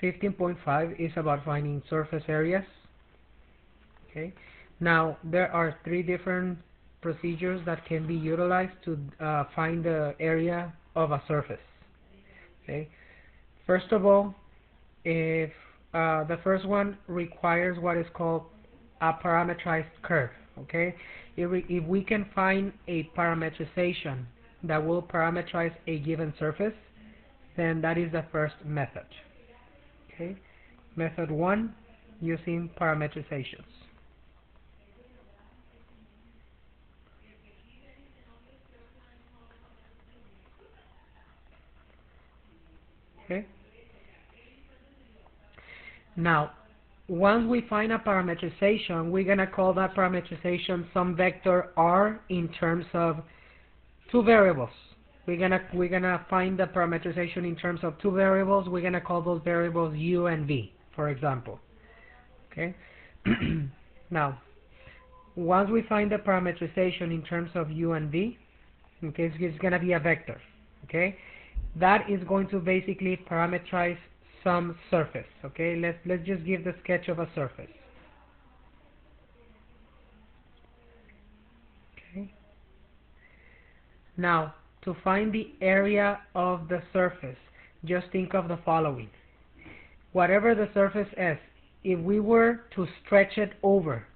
15.5 is about finding surface areas. Okay. Now there are three different procedures that can be utilized to find the area of a surface. Okay. First of all, if the first one requires what is called a parametrized curve. Okay. If we can find a parametrization that will parametrize a given surface, then that is the first method. Okay. Method 1, using parametrizations. Okay. Now, once we find a parametrization, we're gonna call that parametrization some vector r in terms of two variables. We're gonna find the parametrization in terms of two variables. We're gonna call those variables u and v, for example. Okay. Now, once we find the parametrization in terms of u and v, okay, it's gonna be a vector. Okay, that is going to basically parametrize some surface. Okay, let's just give the sketch of a surface. Okay. Now, to find the area of the surface, just think of the following. Whatever the surface is, if we were to stretch it over,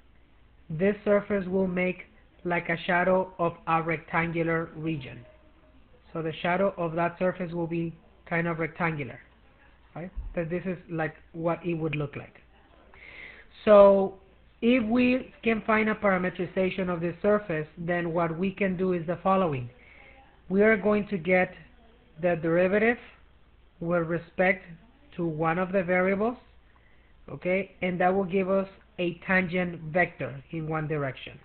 this surface will make like a shadow of a rectangular region. So the shadow of that surface will be kind of rectangular, right? That this is like what it would look like. So if we can find a parametrization of this surface, then what we can do is the following. We are going to get the derivative with respect to one of the variables, okay, and that will give us a tangent vector in one direction.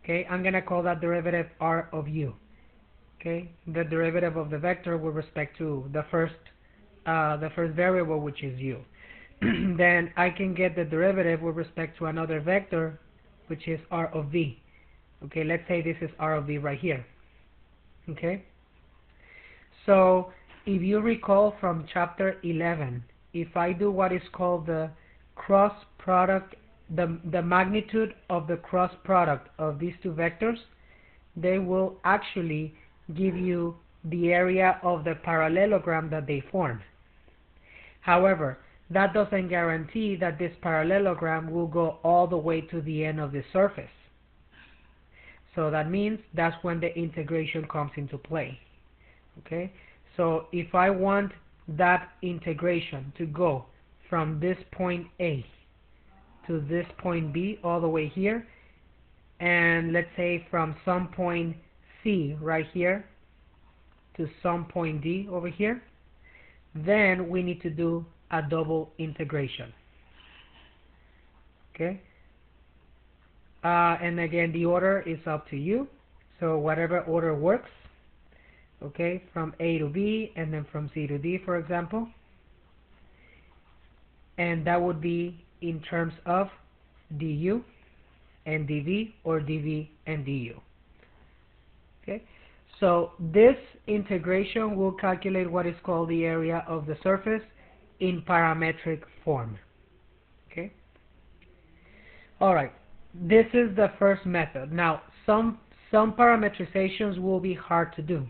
Okay, I'm gonna call that derivative r of u. Okay, the derivative of the vector with respect to the first variable, which is u. Then I can get the derivative with respect to another vector, which is r of v. Okay, let's say this is r of v right here. Okay, so if you recall from chapter 11, if I do what is called the cross product, the magnitude of the cross product of these two vectors, they will actually give you the area of the parallelogram that they form. However, that doesn't guarantee that this parallelogram will go all the way to the end of the surface. So that means that's when the integration comes into play. Okay, so if I want that integration to go from this point A to this point B all the way here, and let's say from some point C right here to some point D over here, then we need to do a double integration. Okay, and again, the order is up to you, so whatever order works. Okay, from A to B and then from C to D, for example, and that would be in terms of du and dv, or dv and du. Okay, so this integration will calculate what is called the area of the surface in parametric form. Okay, all right, this is the first method. Now, some parametrizations will be hard to do.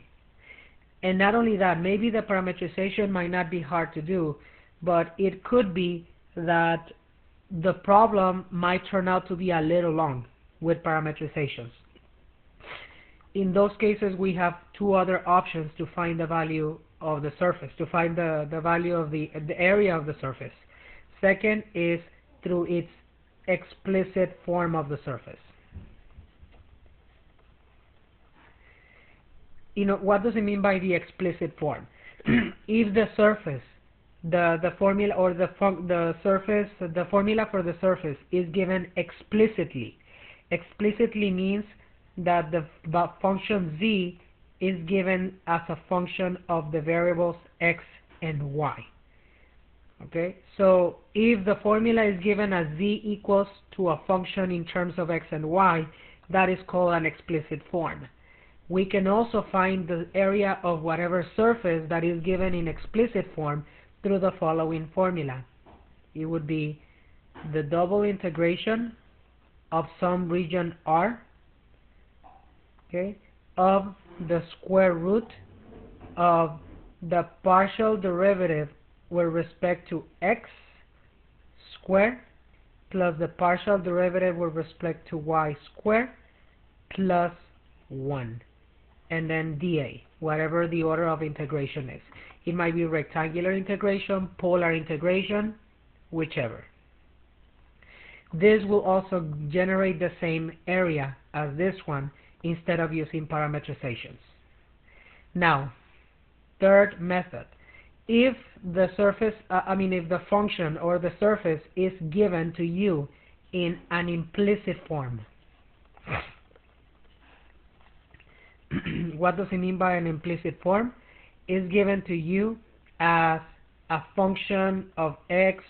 And not only that, maybe the parametrization might not be hard to do, but it could be that the problem might turn out to be a little long with parametrizations. In those cases, we have two other options to find the value of the surface, to find the value of the area of the surface. Second is through its explicit form of the surface. You know, what does it mean by the explicit form? If the surface, the formula or the formula for the surface is given explicitly. Explicitly means that the function z is given as a function of the variables x and y. Okay, so if the formula is given as z equals to a function in terms of x and y, that is called an explicit form. We can also find the area of whatever surface that is given in explicit form through the following formula. It would be the double integration of some region R, okay, of the square root of the partial derivative with respect to x squared plus the partial derivative with respect to y squared plus 1, and then dA, whatever the order of integration is. It might be rectangular integration, polar integration, whichever. This will also generate the same area as this one instead of using parametrizations. Now, third method. If the surface, if the function or the surface is given to you in an implicit form. What does it mean by an implicit form? It's given to you as a function of x,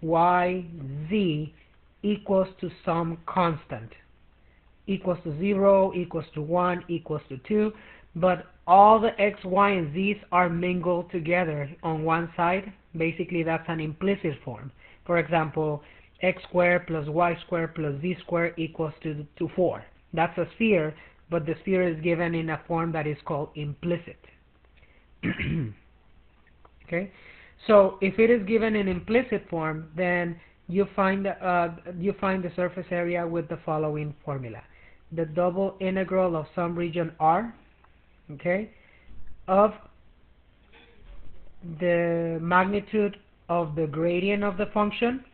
y, z equals to some constant. Equals to 0, equals to 1, equals to 2, but all the x, y, and z's are mingled together on one side. Basically, that's an implicit form. For example, x squared plus y squared plus z squared equals to 4. That's a sphere, but the sphere is given in a form that is called implicit. Okay, so if it is given in implicit form, then you find the surface area with the following formula: the double integral of some region R, okay, of the magnitude of the gradient of the function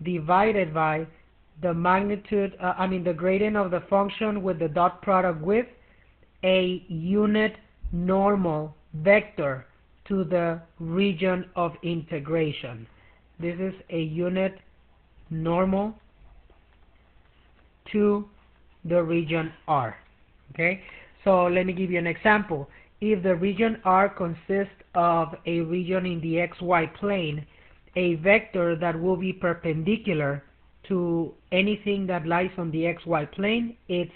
divided by the magnitude, the gradient of the function with the dot product with a unit normal vector to the region of integration. This is a unit normal to the region R. Okay, so let me give you an example. If the region R consists of a region in the xy plane, a vector that will be perpendicular to anything that lies on the xy plane, it's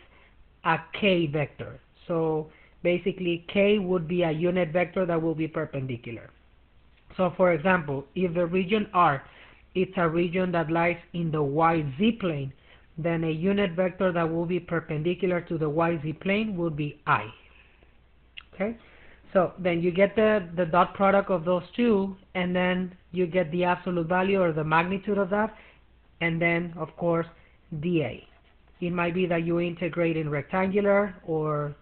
a k vector. So basically, k would be a unit vector that will be perpendicular. So for example, if the region R, it's a region that lies in the yz plane, then a unit vector that will be perpendicular to the yz plane will be I. Okay, so then you get the dot product of those two, and then you get the absolute value or the magnitude of that, and then of course dA. It might be that you integrate in rectangular or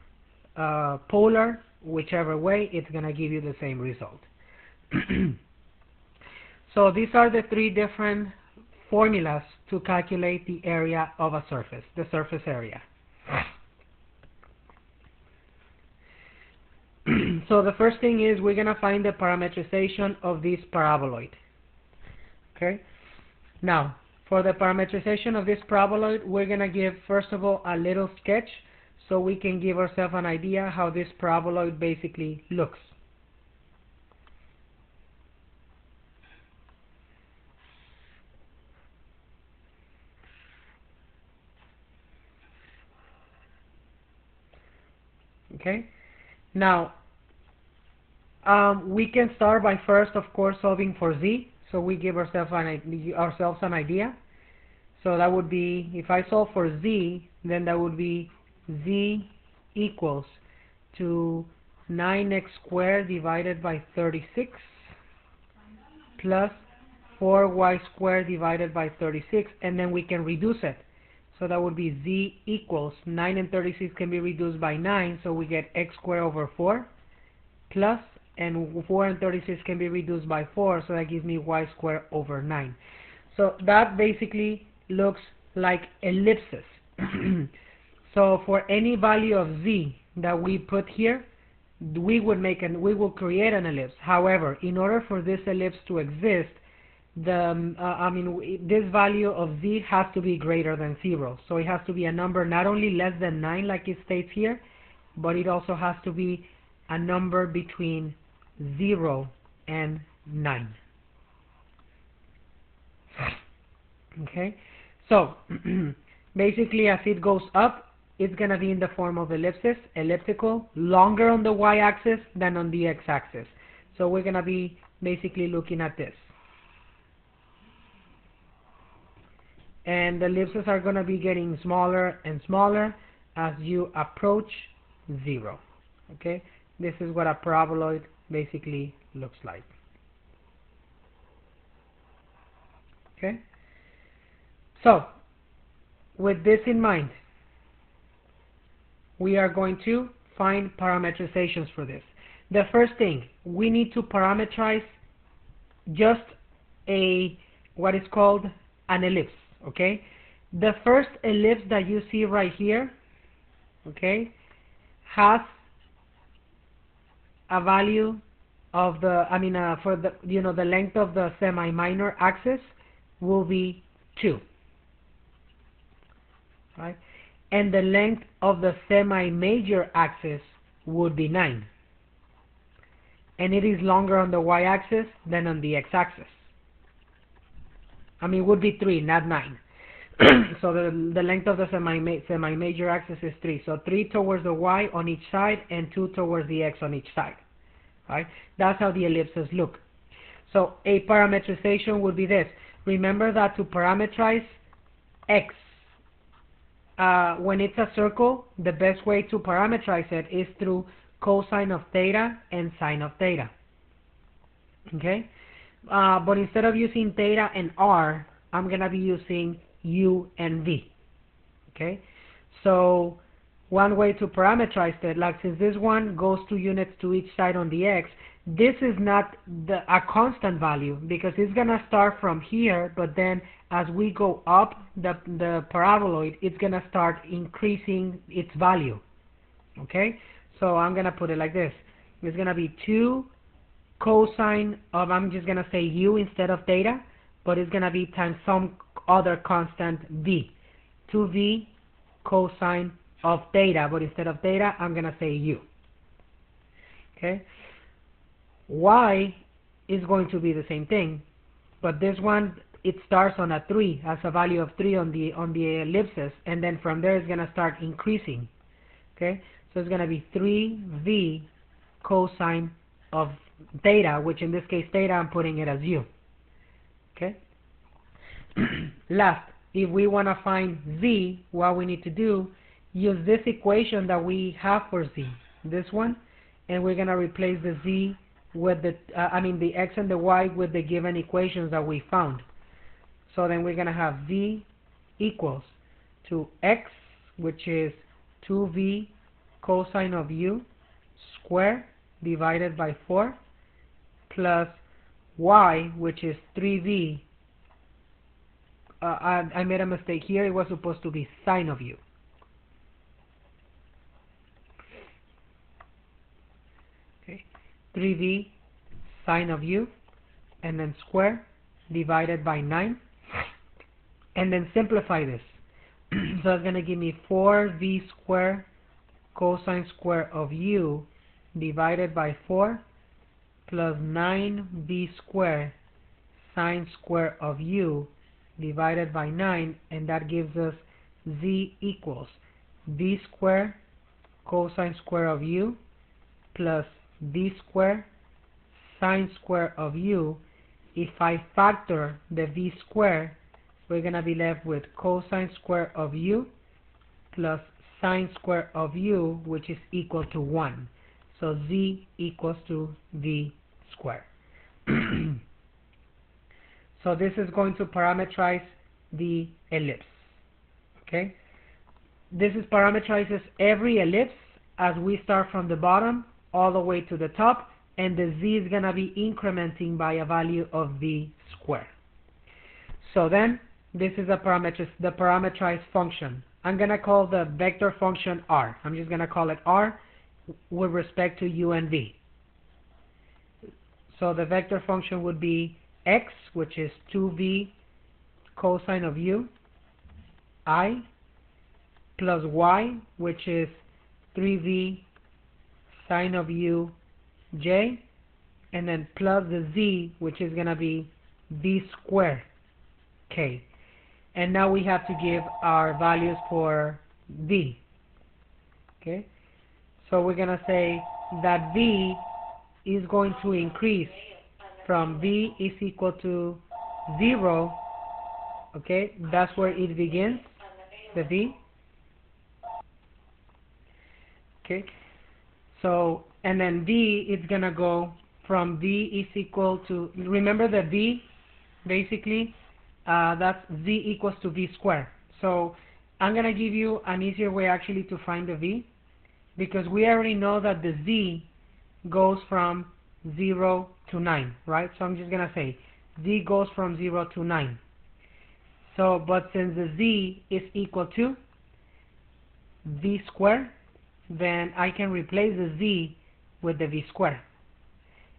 polar, whichever way, it's going to give you the same result. So these are the three different formulas to calculate the area of a surface, the surface area. So the first thing is we're going to find the parametrization of this paraboloid. Okay. Now, for the parametrization of this paraboloid, we're going to give, first of all, a little sketch so we can give ourselves an idea how this paraboloid basically looks. Okay. Now, we can start by first, of course, solving for z. So we give ourselves an idea. So that would be, if I solve for z, then that would be z equals to 9x squared divided by 36 plus 4y squared divided by 36, and then we can reduce it. So that would be z equals 9 and 36 can be reduced by 9, so we get x squared over 4 plus, and 4 and 36 can be reduced by 4, so that gives me y squared over 9. So that basically looks like ellipses. So for any value of z that we put here, we will create an ellipse. However, in order for this ellipse to exist, this value of z has to be greater than 0. So it has to be a number not only less than 9 like it states here, but it also has to be a number between 0 and 9. Okay, so basically as it goes up, it's going to be in the form of ellipses, elliptical, longer on the y-axis than on the x-axis. So we're going to be basically looking at this. And the ellipses are going to be getting smaller and smaller as you approach 0. Okay, this is what a paraboloid basically looks like. Okay, so with this in mind, we are going to find parametrizations for this. The first thing, we need to parameterize just what is called an ellipse. Okay, the first ellipse that you see right here, okay, has a value of the, for the, the length of the semi-minor axis will be 2, right? And the length of the semi-major axis would be 9. And it is longer on the y-axis than on the x-axis. Would be 3, not 9. So the length of the semi-major axis is 3. So 3 towards the y on each side and 2 towards the x on each side. Right? That's how the ellipses look. So a parametrization would be this. Remember that to parametrize x, when it's a circle, the best way to parametrize it is through cosine of theta and sine of theta. Okay? But instead of using theta and r, I'm going to be using u and v. Okay? So one way to parameterize it, like since this one goes 2 units to each side on the x, this is not a constant value because it's going to start from here, but then as we go up the paraboloid, it's going to start increasing its value. Okay? So I'm going to put it like this. It's going to be 2 cosine of, I'm just going to say u instead of theta, but it's going to be times some other constant v. 2v cosine of theta, but instead of theta, I'm going to say u. Okay? Y is going to be the same thing, but this one, it starts on a 3, has a value of 3 on the ellipses, and then from there it's going to start increasing. Okay? So it's going to be 3v cosine of theta, which in this case theta, I'm putting it as u. Okay? Last, if we want to find z, what we need to do, use this equation that we have for z, this one, and we're going to replace the z with the x and the y with the given equations that we found. So then we're going to have v equals to x, which is 2v cosine of u squared divided by 4, plus y, which is 3v. I made a mistake here. It was supposed to be sine of u. Okay, 3v sine of u, and then square divided by 9, and then simplify this. So it's going to give me 4v squared cosine square of u divided by 4 plus 9v squared sine square of u divided by 9, and that gives us z equals v squared cosine square of u plus v squared sine square of u. If I factor the v squared, we're going to be left with cosine square of u plus sine square of u, which is equal to 1. So z equals to v squared. So this is going to parameterize the ellipse. Okay? This is parameterizes every ellipse as we start from the bottom all the way to the top, and the z is going to be incrementing by a value of v squared. So then this is the parameterized function. I'm going to call the vector function r. I'm just going to call it r with respect to u and v. So the vector function would be x, which is 2v cosine of u, I, plus y, which is 3v sine of u, j, and then plus the z, which is going to be v squared, k. And now we have to give our values for v. Okay? So we're going to say that v is going to increase from v is equal to 0, okay, that's where it begins, the v, okay, so, and then v is going to go from v is equal to, remember the v, basically, that's z equals to v squared. So I'm going to give you an easier way actually to find the v, because we already know that the z goes from 0 to 9, right? So I'm just going to say z goes from 0 to 9. So, but since the z is equal to v squared, then I can replace the z with the v squared.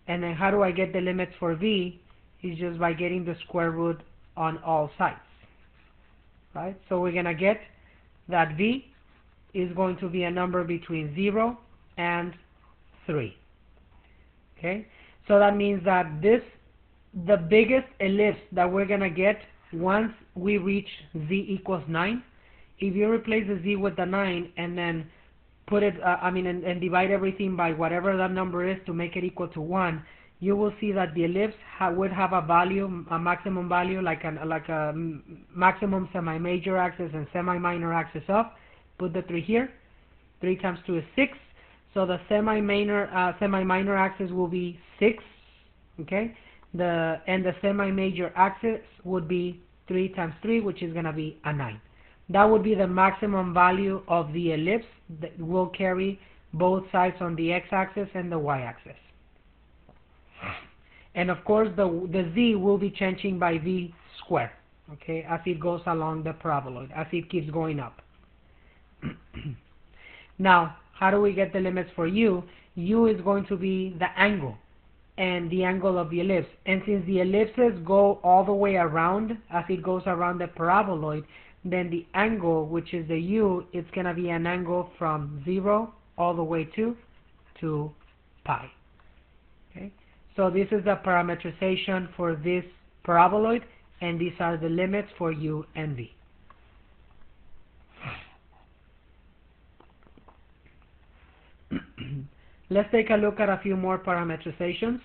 And then how do I get the limits for v? Is just by getting the square root on all sides, right? So we're going to get that v is going to be a number between 0 and 3. Okay, so that means that the biggest ellipse that we're going to get once we reach z equals 9, if you replace the z with the 9 and then put it, and divide everything by whatever that number is to make it equal to 1, you will see that the ellipse would have a value, a maximum value, like a maximum semi-major axis and semi-minor axis of. Put the 3 here. 3 times 2 is 6. So the semi-minor axis will be 6. Okay. And the semi-major axis would be 3 times 3, which is going to be a 9. That would be the maximum value of the ellipse that will carry both sides on the x-axis and the y-axis. And of course, the z will be changing by v squared, okay, as it goes along the paraboloid, as it keeps going up. Now, how do we get the limits for u? U is going to be the angle, and the angle of the ellipse. And since the ellipses go all the way around, as it goes around the paraboloid, then the angle, which is the u, it's going to be an angle from 0 all the way to 2 pi. Okay? So this is the parametrization for this paraboloid, and these are the limits for u and v. Let's take a look at a few more parametrizations.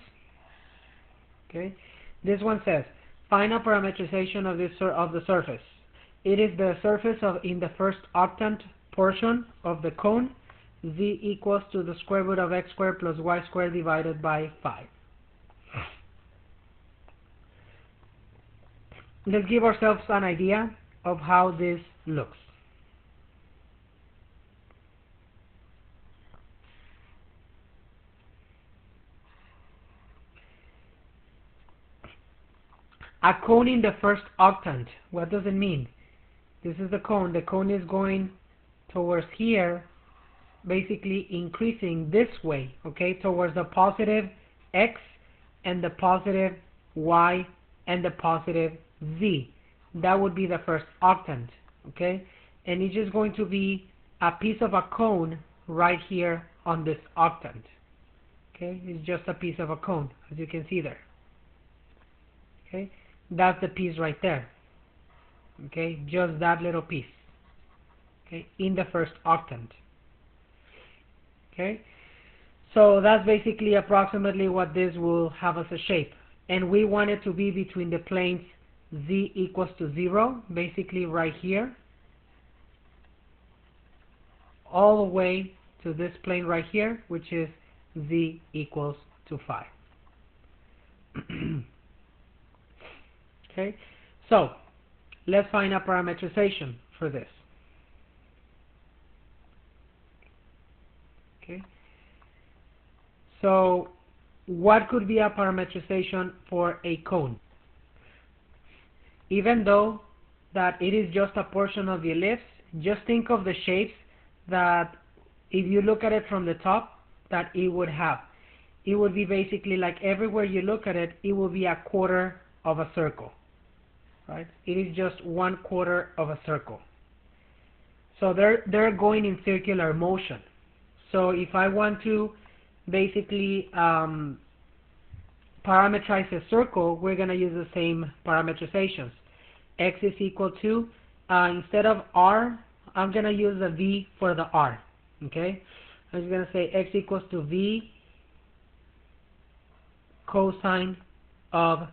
Okay, this one says, find a parametrization of the surface. It is the surface in the first octant portion of the cone. Z equals to the square root of x squared plus y squared divided by 5. Let's give ourselves an idea of how this looks. A cone in the first octant. What does it mean? This is the cone. The cone is going towards here, basically increasing this way, okay, towards the positive x and the positive y and the positive z. That would be the first octant, okay? And it's just going to be a piece of a cone right here on this octant. Okay, it's just a piece of a cone, as you can see there. Okay, that's the piece right there. Okay, just that little piece. Okay, in the first octant. Okay, so that's basically approximately what this will have as a shape. And we want it to be between the planes z equals to 0, basically right here, all the way to this plane right here, which is z equals to 5. Okay, so let's find a parametrization for this. Okay, so what could be a parametrization for a cone? Even though that it is just a portion of the ellipse, just think of the shapes that if you look at it from the top, that it would have. It would be basically like everywhere you look at it, it will be a quarter of a circle. Right? It is just 1/4 of a circle. So they're going in circular motion. So if I want to basically parametrize a circle, we're going to use the same parametrizations. X is equal to, instead of r, I'm going to use the v for the r. Okay? I'm just going to say x equals to v cosine of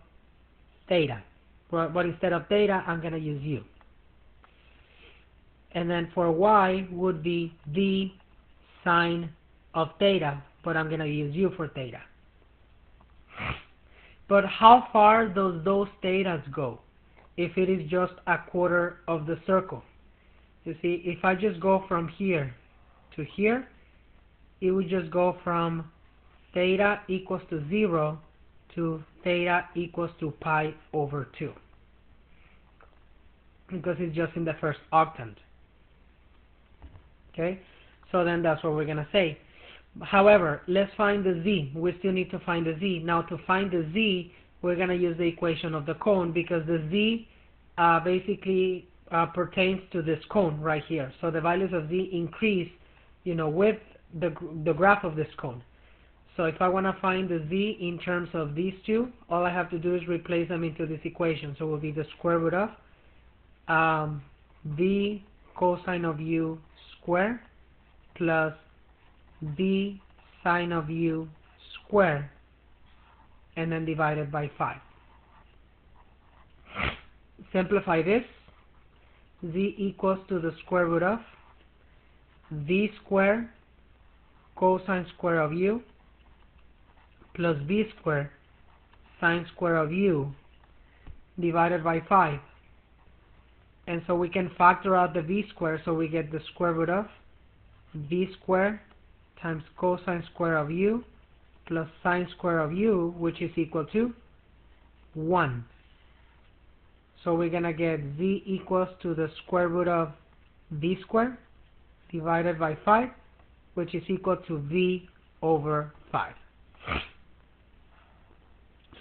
theta. But instead of theta, I'm going to use u. And then for y would be v sine of theta, but I'm going to use u for theta. But how far does those thetas go if it is just a quarter of the circle? You see, if I just go from here to here, it would just go from theta equals to 0 to theta equals to pi over 2. Because it's just in the first octant. Okay, so then that's what we're going to say. However, let's find the z. We still need to find the z. Now to find the z, we're going to use the equation of the cone, because the z basically pertains to this cone right here. So the values of z increase, with the graph of this cone. So if I want to find the z in terms of these two, all I have to do is replace them into this equation. So it will be the square root of v cosine of u square plus v sine of u square, and then divided by 5. Simplify this. Z equals to the square root of v square cosine square of u plus v square sine square of u divided by 5. And so we can factor out the v square, so we get the square root of v square times cosine square of u plus sine square of u, which is equal to 1. So we're going to get z equals to the square root of v square divided by 5, which is equal to v over 5.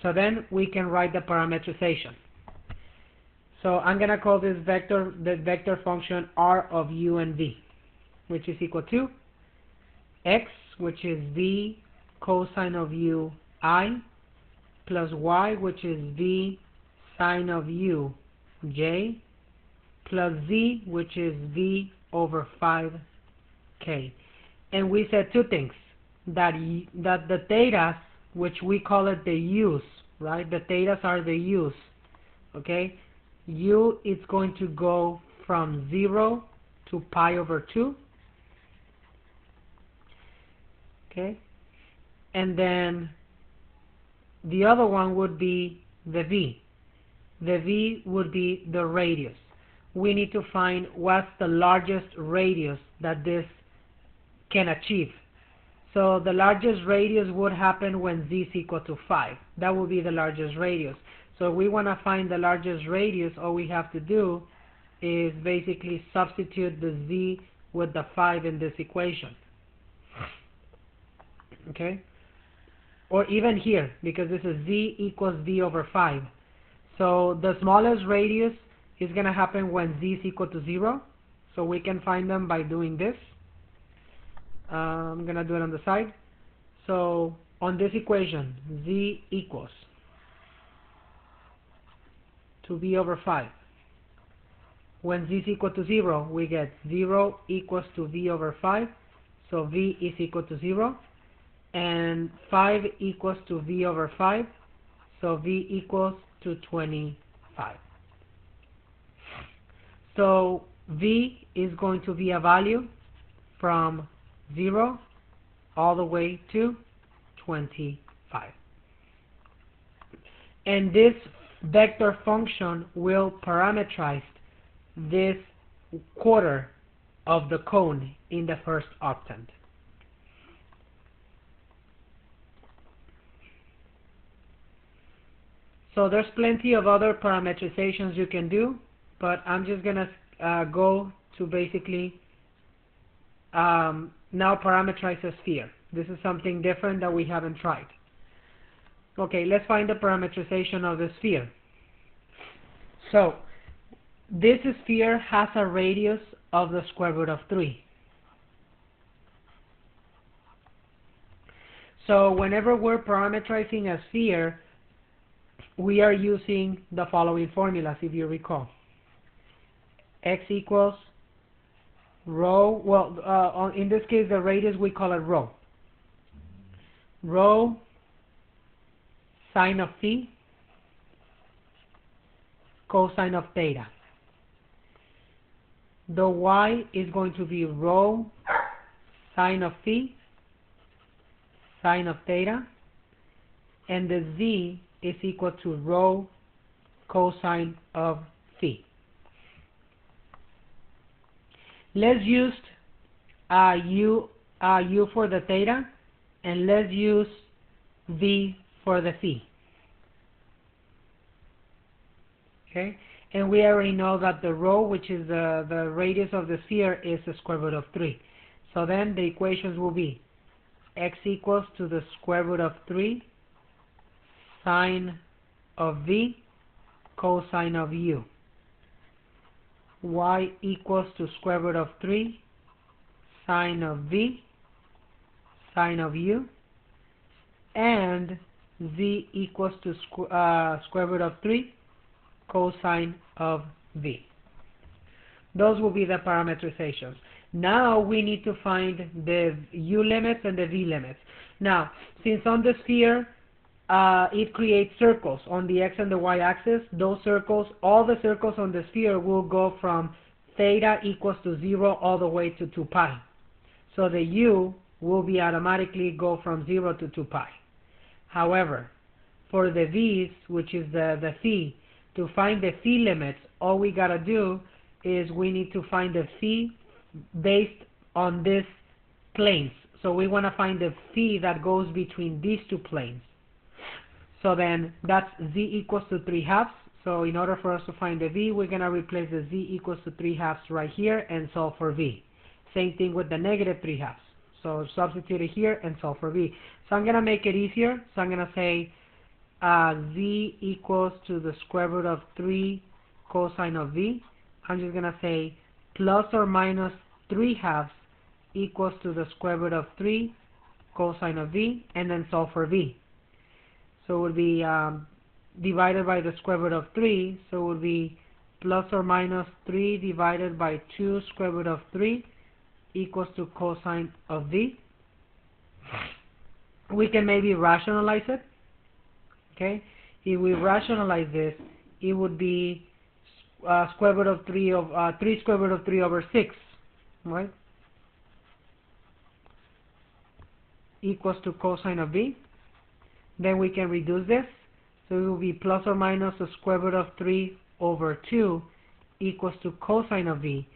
So then we can write the parametrization. So I'm going to call this vector, the vector function r of u and v, which is equal to x, which is v cosine of u I, plus y, which is v sine of u j, plus z, which is v over 5k. And we said two things, that the thetas, which we call it the u's, right? The thetas are the u's, okay? U is going to go from 0 to pi over 2. Okay? And then the other one would be the V. The V would be the radius. We need to find what's the largest radius that this can achieve. So the largest radius would happen when z is equal to 5. That would be the largest radius. So if we want to find the largest radius, all we have to do is basically substitute the z with the 5 in this equation. Okay? Or even here, because this is z equals v over 5. So the smallest radius is going to happen when z is equal to 0. So we can find them by doing this. I'm going to do it on the side. So on this equation, z equals to v over 5. When z is equal to 0, we get 0 equals to v over 5. So v is equal to 0. And 5 equals to v over 5. So v equals to 25. So v is going to be a value from 0 all the way to 25. And this vector function will parametrize this quarter of the cone in the first octant. So there's plenty of other parametrizations you can do, but I'm just going to go to basically now parametrize a sphere. This is something different that we haven't tried. Okay, let's find the parametrization of the sphere. So this sphere has a radius of the square root of 3. So whenever we're parametrizing a sphere, we are using the following formulas, if you recall. X equals rho, well, in this case, the radius, we call it rho. Rho sine of phi, cosine of theta. The y is going to be rho sine of phi, sine of theta, and the z is equal to rho cosine of phi. Let's use u for the theta, and let's use v for the phi. Okay, and we already know that the rho, which is the radius of the sphere, is the square root of 3. So then the equations will be x equals to the square root of 3 sine of v cosine of u. Y equals to square root of 3 sine of v sine of u, and z equals to square root of 3 cosine of v. Those will be the parametrizations. Now we need to find the u limits and the v limits. Now, since on the sphere it creates circles on the x and the y axis, those circles, all the circles on the sphere will go from theta equals to 0 all the way to 2 pi. So the u will be automatically go from 0 to 2 pi. However, for the v's, which is the phi, to find the phi limits, all we gotta do is we need to find the phi based on these planes. So we want to find the phi that goes between these two planes. So then that's z equals to 3/2. So in order for us to find the v, we're going to replace the z equals to 3/2 right here and solve for v. Same thing with the negative 3/2. So substitute it here and solve for v. So I'm going to make it easier. So I'm going to say z equals to the square root of 3 cosine of v. I'm just going to say plus or minus 3/2 equals to the square root of 3 cosine of v, and then solve for v. So it would be divided by the square root of 3, so it would be plus or minus 3 divided by 2 square root of 3 equals to cosine of v. We can maybe rationalize it. Okay, if we rationalize this, it would be square root of 3 of 3 square root of 3 over 6, right? Equals to cosine of v. Then we can reduce this, so it will be plus or minus the square root of 3 over 2 equals to cosine of v.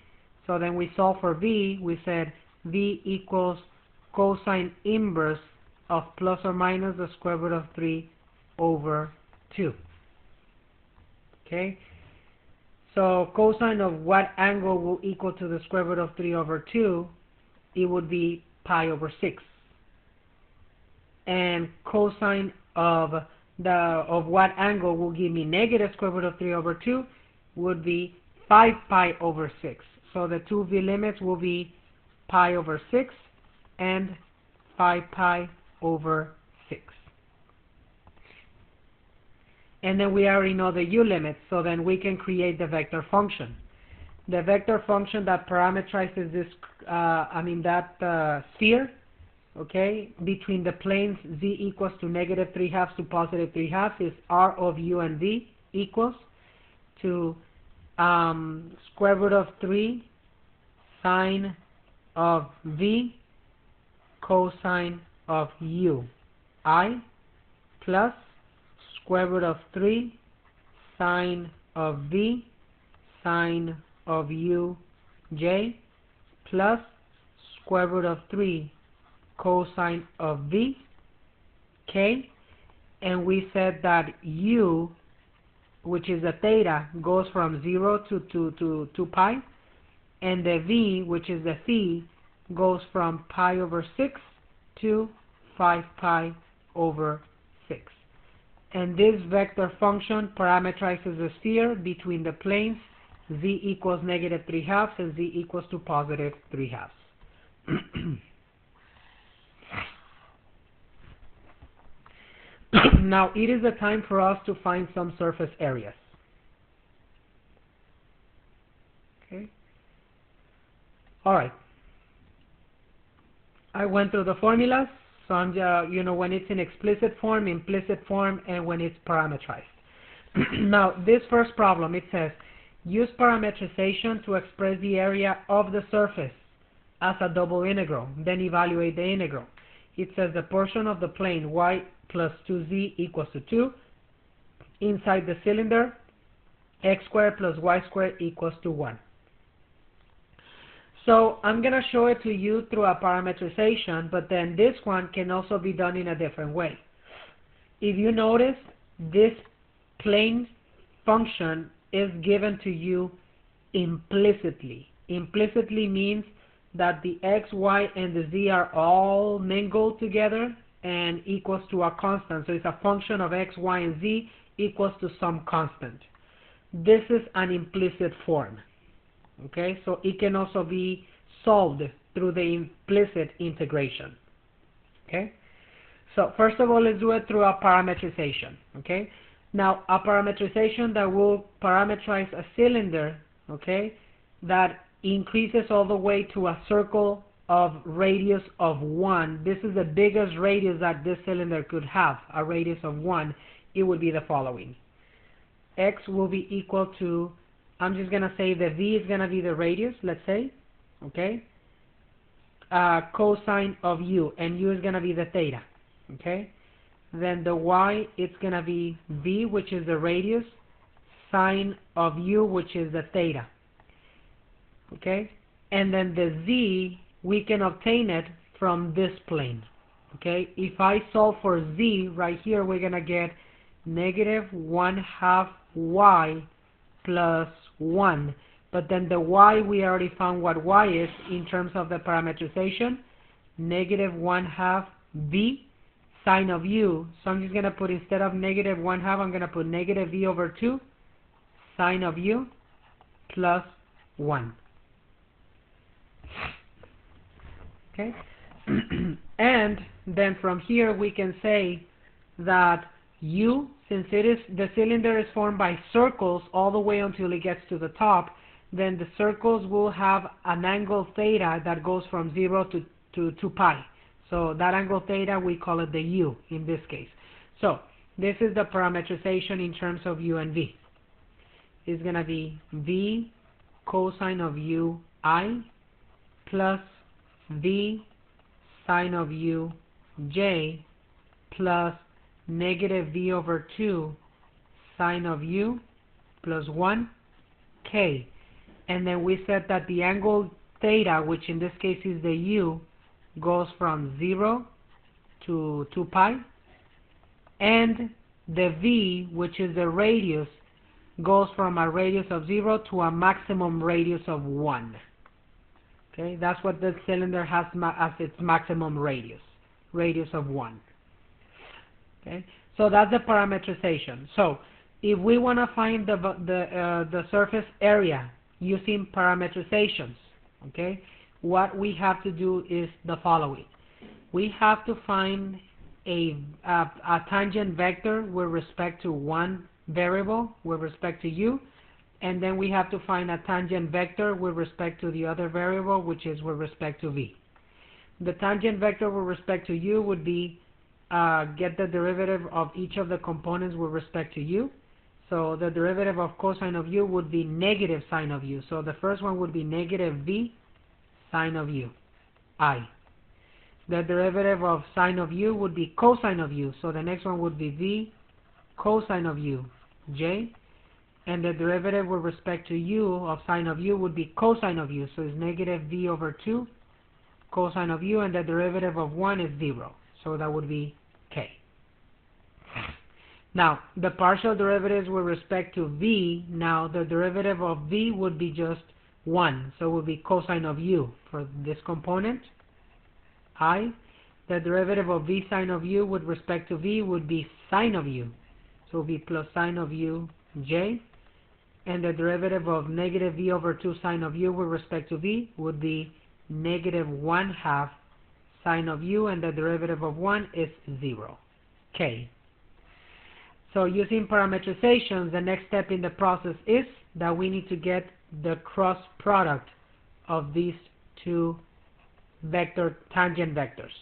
So then we solve for v. We said v equals cosine inverse of plus or minus the square root of 3 over 2. Okay, so cosine of what angle will equal to the square root of 3 over 2? It would be pi over 6. And cosine of what angle will give me negative square root of 3 over 2 would be 5 pi over 6. So the two v limits will be pi over 6 and 5 pi over 6. And then we already know the u limits, so then we can create the vector function. The vector function that parameterizes this, that sphere, okay, between the planes z equals to negative 3/2 to positive 3/2 is r of u and v equals to square root of 3 sine of v cosine of u I plus square root of 3 sine of v sine of u j plus square root of 3 cosine of v, okay, and we said that u, which is the theta, goes from 0 to 2 pi, and the v, which is the phi, goes from pi over 6 to 5 pi over 6. And this vector function parameterizes the sphere between the planes z equals negative 3/2 and z equals to positive 3/2. Now it is the time for us to find some surface areas. Okay. All right. I went through the formulas, So I'm you know, when it's in explicit form, implicit form, and when it's parameterized. Now, this first problem, it says, use parametrization to express the area of the surface as a double integral, then evaluate the integral. It says the portion of the plane y plus 2z equals to 2. Inside the cylinder, x squared plus y squared equals to 1. So I'm going to show it to you through a parametrization, but then this one can also be done in a different way. If you notice, this plane function is given to you implicitly. Implicitly means that the x, y, and the z are all mingled together and equals to a constant. So it's a function of x, y, and z equals to some constant. This is an implicit form. Okay, so it can also be solved through the implicit integration. Okay, so first of all, let's do it through a parametrization. Okay, now a parametrization that will parametrize a cylinder, okay, that increases all the way to a circle of radius of 1. This is the biggest radius that this cylinder could have, a radius of 1. It would be the following. X will be equal to, I'm just going to say the V is going to be the radius, let's say, okay, cosine of U, and U is going to be the theta, okay. Then the Y, it's going to be V, which is the radius, sine of U, which is the theta, okay. And then the Z, we can obtain it from this plane, okay. If I solve for Z, right here, we're going to get negative 1/2 Y plus 1, but then the y, we already found what y is in terms of the parametrization, negative 1/2 v sine of u. So I'm just going to put, instead of negative 1/2, I'm going to put negative v over 2 sine of u plus 1. Okay, and then from here we can say that u, since the cylinder is formed by circles all the way until it gets to the top, then the circles will have an angle theta that goes from 0 to pi. So that angle theta, we call it the u in this case. So this is the parametrization in terms of u and v. It's going to be v cosine of u I plus v sine of u j plus negative v over 2 sine of u plus 1 k. And then we said that the angle theta, which in this case is the u, goes from 0 to 2 pi, and the v, which is the radius, goes from a radius of 0 to a maximum radius of 1. Okay, that's what the cylinder has as its maximum radius of 1. Okay, so that's the parametrization. So if we want to find the surface area using parametrizations, okay, what we have to do is the following. We have to find a tangent vector with respect to one variable, with respect to u, and then we have to find a tangent vector with respect to the other variable, which is with respect to v. The tangent vector with respect to u would be get the derivative of each of the components with respect to u. So the derivative of cosine of u would be negative sine of u. So the first one would be negative v sine of u, I. The derivative of sine of u would be cosine of u. So the next one would be v cosine of u, j. And the derivative with respect to u of sine of u would be cosine of u. So it's negative v over 2 cosine of u, and the derivative of 1 is 0. So that would be k. Now, the partial derivatives with respect to v, now the derivative of v would be just 1. So it would be cosine of u for this component, I. The derivative of v sine of u with respect to v would be sine of u. So it would be plus sine of u, j. And the derivative of negative v over 2 sine of u with respect to v would be negative 1/2 sine of u, and the derivative of 1 is 0, k. So using parametrizations, the next step in the process is that we need to get the cross product of these two tangent vectors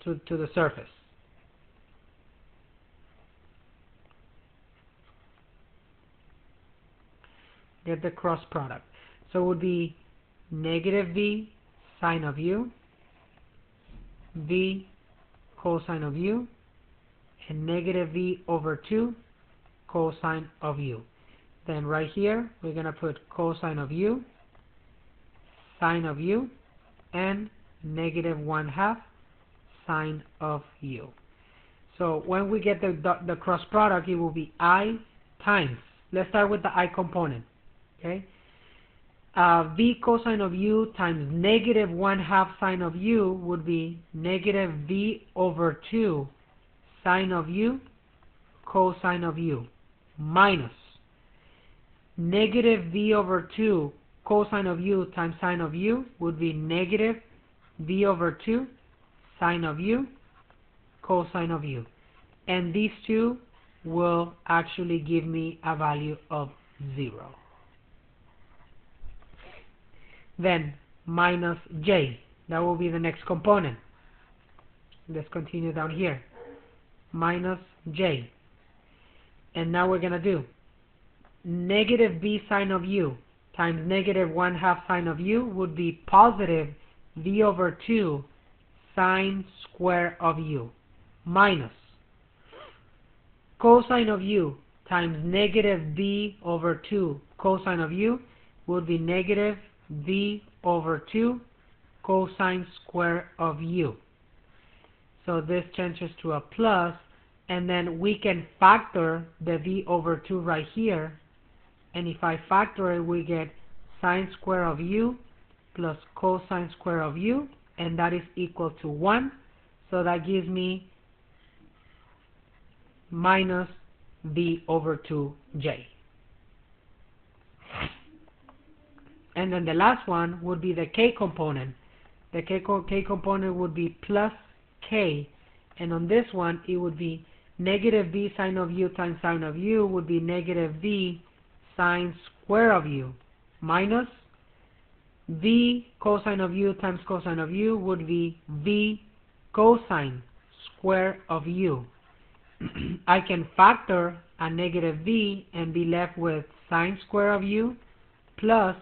to the surface. Get the cross product. So it would be negative v sine of u, v cosine of u, and negative v over 2 cosine of u. Then right here, we're going to put cosine of u, sine of u, and negative 1/2 sine of u. So when we get the cross product, it will be I times. Let's start with the I component. Okay, v cosine of u times negative 1/2 sine of u would be negative v over 2 sine of u cosine of u minus negative v over 2 cosine of u times sine of u would be negative v over 2 sine of u cosine of u. And these two will actually give me a value of 0. Then minus j, that will be the next component. Let's continue down here. Minus j. And now we're going to do negative v sine of u times negative 1/2 sine of u would be positive v over 2 sine square of u minus cosine of u times negative v over 2 cosine of u would be negative v over 2 cosine square of u. So this changes to a plus, and then we can factor the v over 2 right here, and if I factor it, we get sine square of u plus cosine square of u, and that is equal to 1. So that gives me minus v over 2j. And then the last one would be the k component. The k component would be plus k, and on this one it would be negative v sine of u times sine of u would be negative v sine square of u minus v cosine of u times cosine of u would be v cosine square of u. I can factor a negative v and be left with sine square of u plus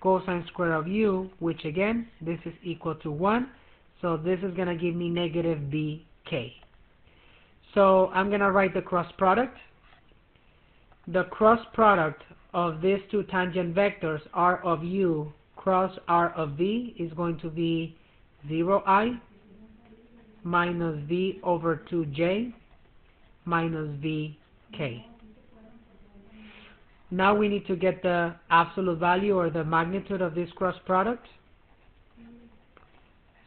cosine square of u, which again, this is equal to 1. So this is going to give me negative bk. So I'm going to write the cross product. The cross product of these two tangent vectors, r of u cross r of v, is going to be 0i minus v over 2j minus vk. Now we need to get the absolute value or the magnitude of this cross product.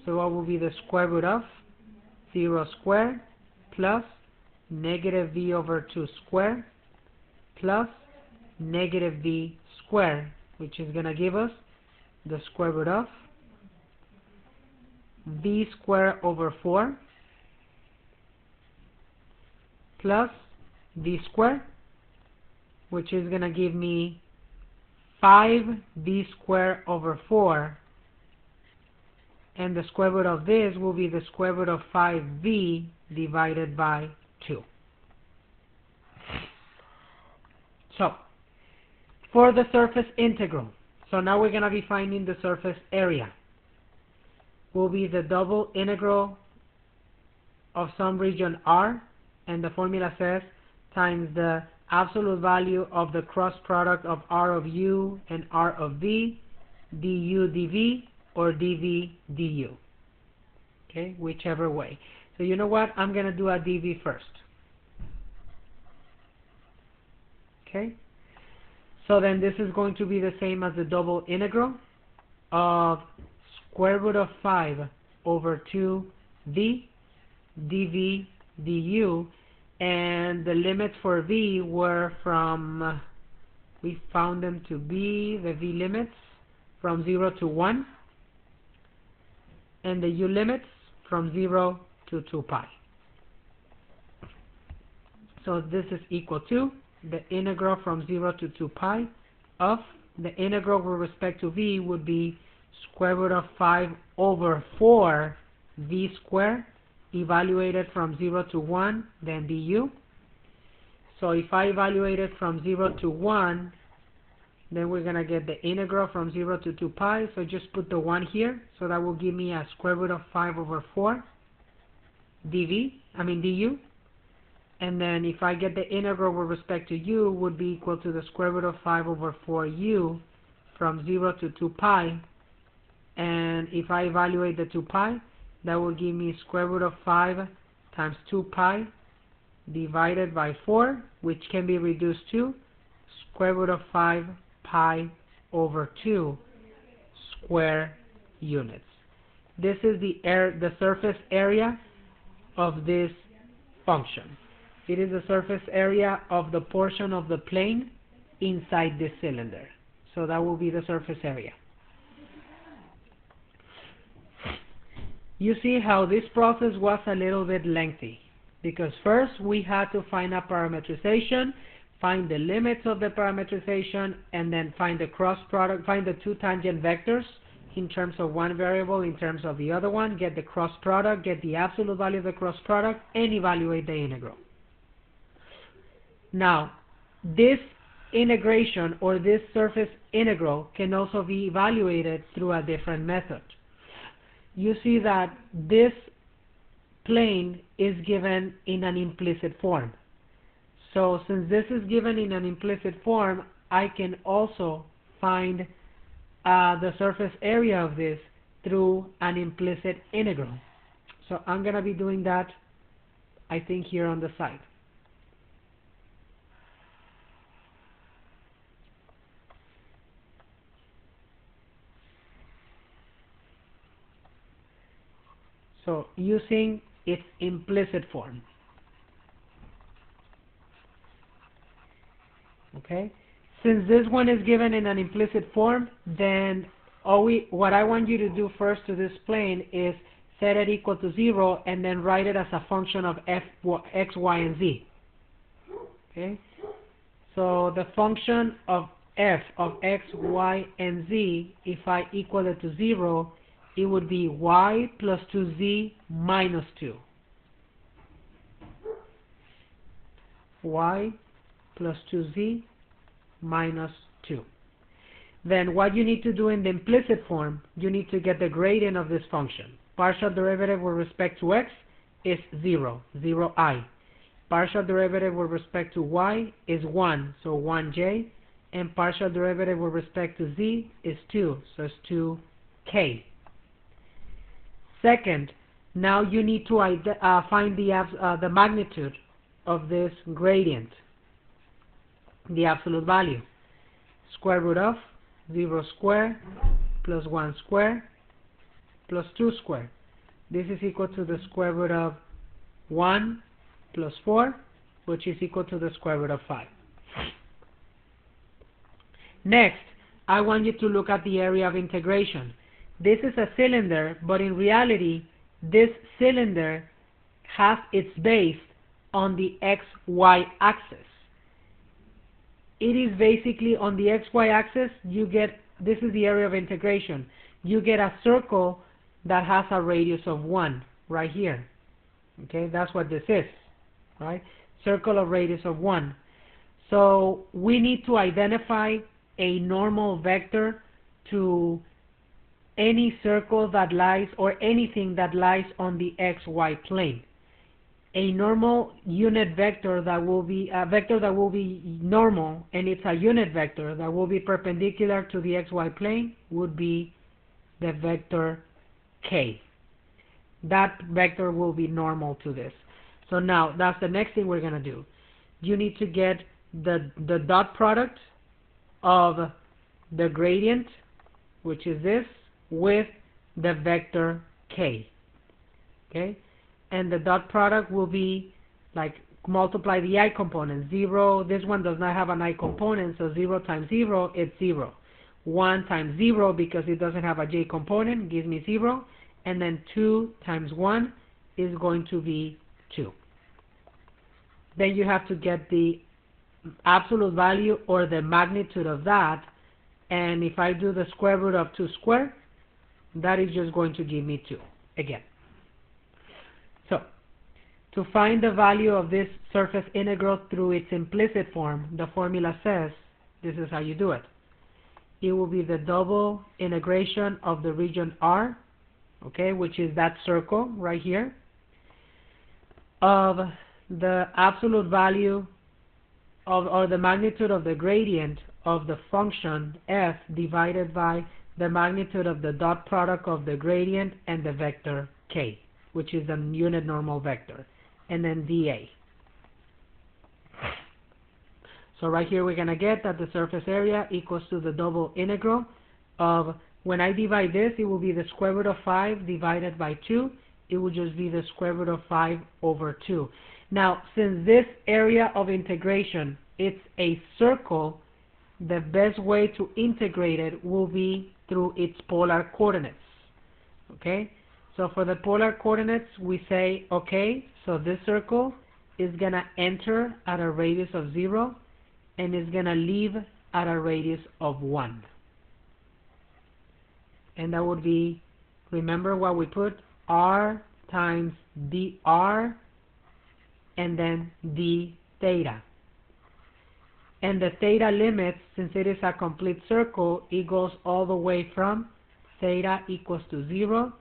So what will be the square root of 0 squared plus negative v over 2 squared plus negative v squared, which is going to give us the square root of v squared over 4 plus v squared, which is going to give me 5v squared over 4, and the square root of this will be the square root of 5v divided by 2. So, for the surface integral, so now we're going to be finding the surface area. Will be the double integral of some region R, and the formula says times the absolute value of the cross product of r of u and r of v, du dv, or dv du. Okay, whichever way. So you know what? I'm going to do a dv first. Okay, so then this is going to be the same as the double integral of square root of 5 over 2v dv du, and the limits for v were from, we found them to be the v limits from 0 to 1, and the u limits from 0 to 2 pi. So this is equal to the integral from 0 to 2 pi of the integral with respect to v would be square root of 5 over 4 v squared evaluate it from 0 to 1, then du. So if I evaluate it from 0 to 1, then we're going to get the integral from 0 to 2 pi. So just put the 1 here. So that will give me a square root of 5 over 4 du. And then if I get the integral with respect to u, would be equal to the square root of 5 over 4u from 0 to 2 pi. And if I evaluate the 2 pi, that will give me square root of 5 times 2 pi divided by 4, which can be reduced to square root of 5 pi over 2 square units. This is the surface area of this function. It is the surface area of the portion of the plane inside this cylinder. So that will be the surface area. You see how this process was a little bit lengthy, because first we had to find a parametrization, find the limits of the parametrization, and then find the cross product, find the two tangent vectors in terms of one variable, in terms of the other one, get the cross product, get the absolute value of the cross product, and evaluate the integral. Now, this integration or this surface integral can also be evaluated through a different method. You see that this plane is given in an implicit form. So since this is given in an implicit form, I can also find the surface area of this through an implicit integral. So I'm going to be doing that, I think, here on the side. So using its implicit form. Okay? Since this one is given in an implicit form, then what I want you to do first to this plane is set it equal to 0 and then write it as a function of x, y, and z. Okay? So the function of f of x, y, and z, if I equal it to 0, it would be y plus 2z minus 2. Y plus 2z minus 2. Then what you need to do in the implicit form, you need to get the gradient of this function. Partial derivative with respect to x is 0, 0i. Partial derivative with respect to y is 1, so 1j. And partial derivative with respect to z is 2, so it's 2k. Second, now you need to find the magnitude of this gradient, the absolute value. Square root of 0 squared plus 1 squared plus 2 squared. This is equal to the square root of 1 plus 4, which is equal to the square root of 5. Next, I want you to look at the area of integration. This is a cylinder, but in reality, this cylinder has its base on the xy axis. It is basically on the xy axis, this is the area of integration. You get a circle that has a radius of 1 right here. Okay, that's what this is, right? Circle of radius of 1. So we need to identify a normal vector to any circle that lies, or anything that lies on the xy plane. A normal unit vector that will be a vector that will be normal, and it's a unit vector that will be perpendicular to the xy plane, would be the vector k. That vector will be normal to this. So now that's the next thing we're going to do. You need to get the dot product of the gradient, which is this, with the vector k. Okay? And the dot product will be like multiply the I component. 0, this one does not have an I component, so 0 times 0, it's 0. 1 times 0, because it doesn't have a j component, gives me 0. And then 2 times 1 is going to be 2. Then you have to get the absolute value or the magnitude of that. And if I do the square root of 2 squared, that is just going to give me 2 again. So To find the value of this surface integral through its implicit form, the formula says, this is how you do it. It will be the double integration of the region R, okay, which is that circle right here, of the absolute value of, or the magnitude of the gradient of the function f divided by the magnitude of the dot product of the gradient and the vector k, which is a unit normal vector, and then dA. So right here we're going to get that the surface area equals to the double integral of, when I divide this, it will be the square root of 5 divided by 2. It will just be the square root of 5 over 2. Now, since this area of integration, it's a circle, the best way to integrate it will be through its polar coordinates. Okay? So for the polar coordinates, we say, okay, so this circle is going to enter at a radius of 0 and is going to leave at a radius of 1. And that would be, remember what we put, r times dr and then d theta. And the theta limits, since it is a complete circle, it goes all the way from theta equals to 0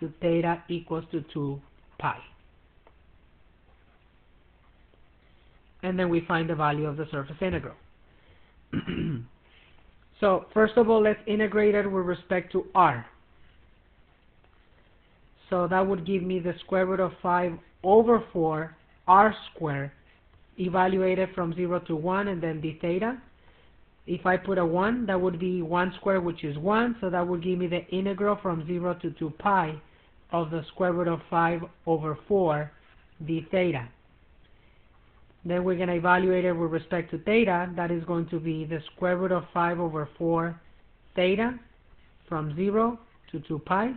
to theta equals to 2 pi. And then we find the value of the surface integral. So first of all, let's integrate it with respect to r. So that would give me the square root of 5 over 4 r squared, evaluated from 0 to 1, and then d theta. If I put a 1, that would be 1 squared, which is 1, so that would give me the integral from 0 to 2 pi of the square root of 5 over 4 d theta. Then we're going to evaluate it with respect to theta. That is going to be the square root of 5 over 4 theta from 0 to 2 pi,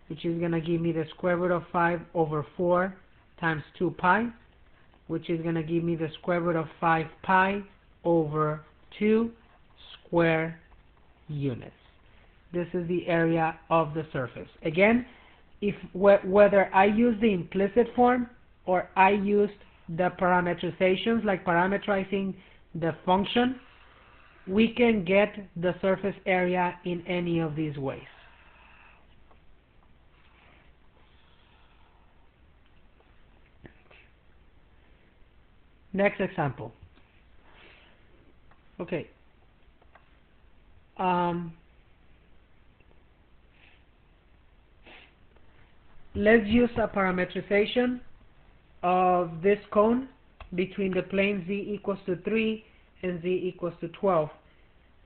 which is going to give me the square root of 5 over 4 times 2 pi, which is going to give me the square root of 5 pi over 2 square units. This is the area of the surface. Again, whether I use the implicit form or I used the parametrizations, like parametrizing the function, we can get the surface area in any of these ways. Next example. Okay. Let's use a parametrization of this cone between the plane z equals to 3 and z equals to 12.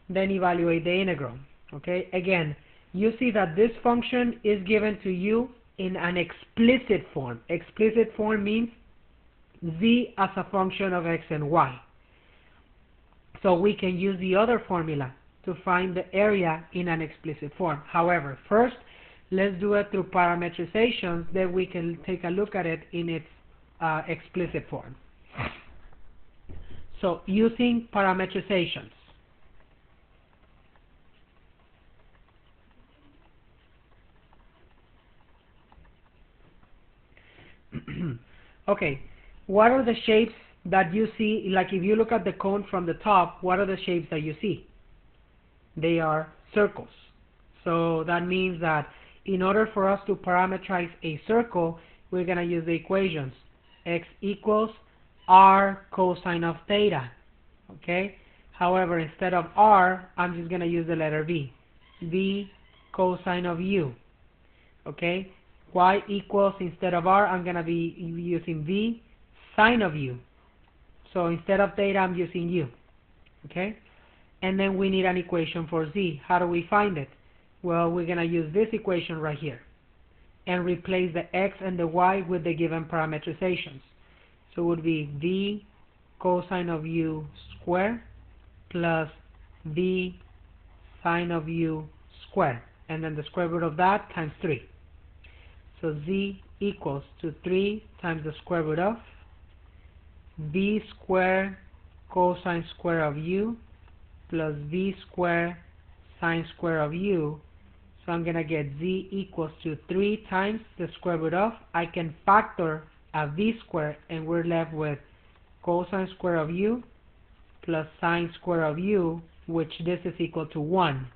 Then evaluate the integral. Okay. Again, you see that this function is given to you in an explicit form. Explicit form means z as a function of x and y. So we can use the other formula to find the area in an explicit form. However, first, let's do it through parametrizations, then we can take a look at it in its explicit form. So, using parametrizations. Okay, what are the shapes that you see? Like if you look at the cone from the top, what are the shapes that you see? They are circles. So that means that in order for us to parametrize a circle, we're going to use the equations. X equals r cosine of theta. Okay? However, instead of r, I'm just going to use the letter v. V cosine of u. Okay? Y equals, instead of r, I'm going to be using v sine of u. So instead of theta, I'm using u. Okay? And then we need an equation for z. How do we find it? Well, we're going to use this equation right here and replace the x and the y with the given parametrizations. So it would be v cosine of u squared plus v sine of u squared, and then the square root of that times 3. So z equals to 3 times the square root of v squared cosine square of u plus v squared sine square of u. So I'm going to get z equals to 3 times the square root of, I can factor a v squared, and we're left with cosine square of u plus sine square of u, which this is equal to 1.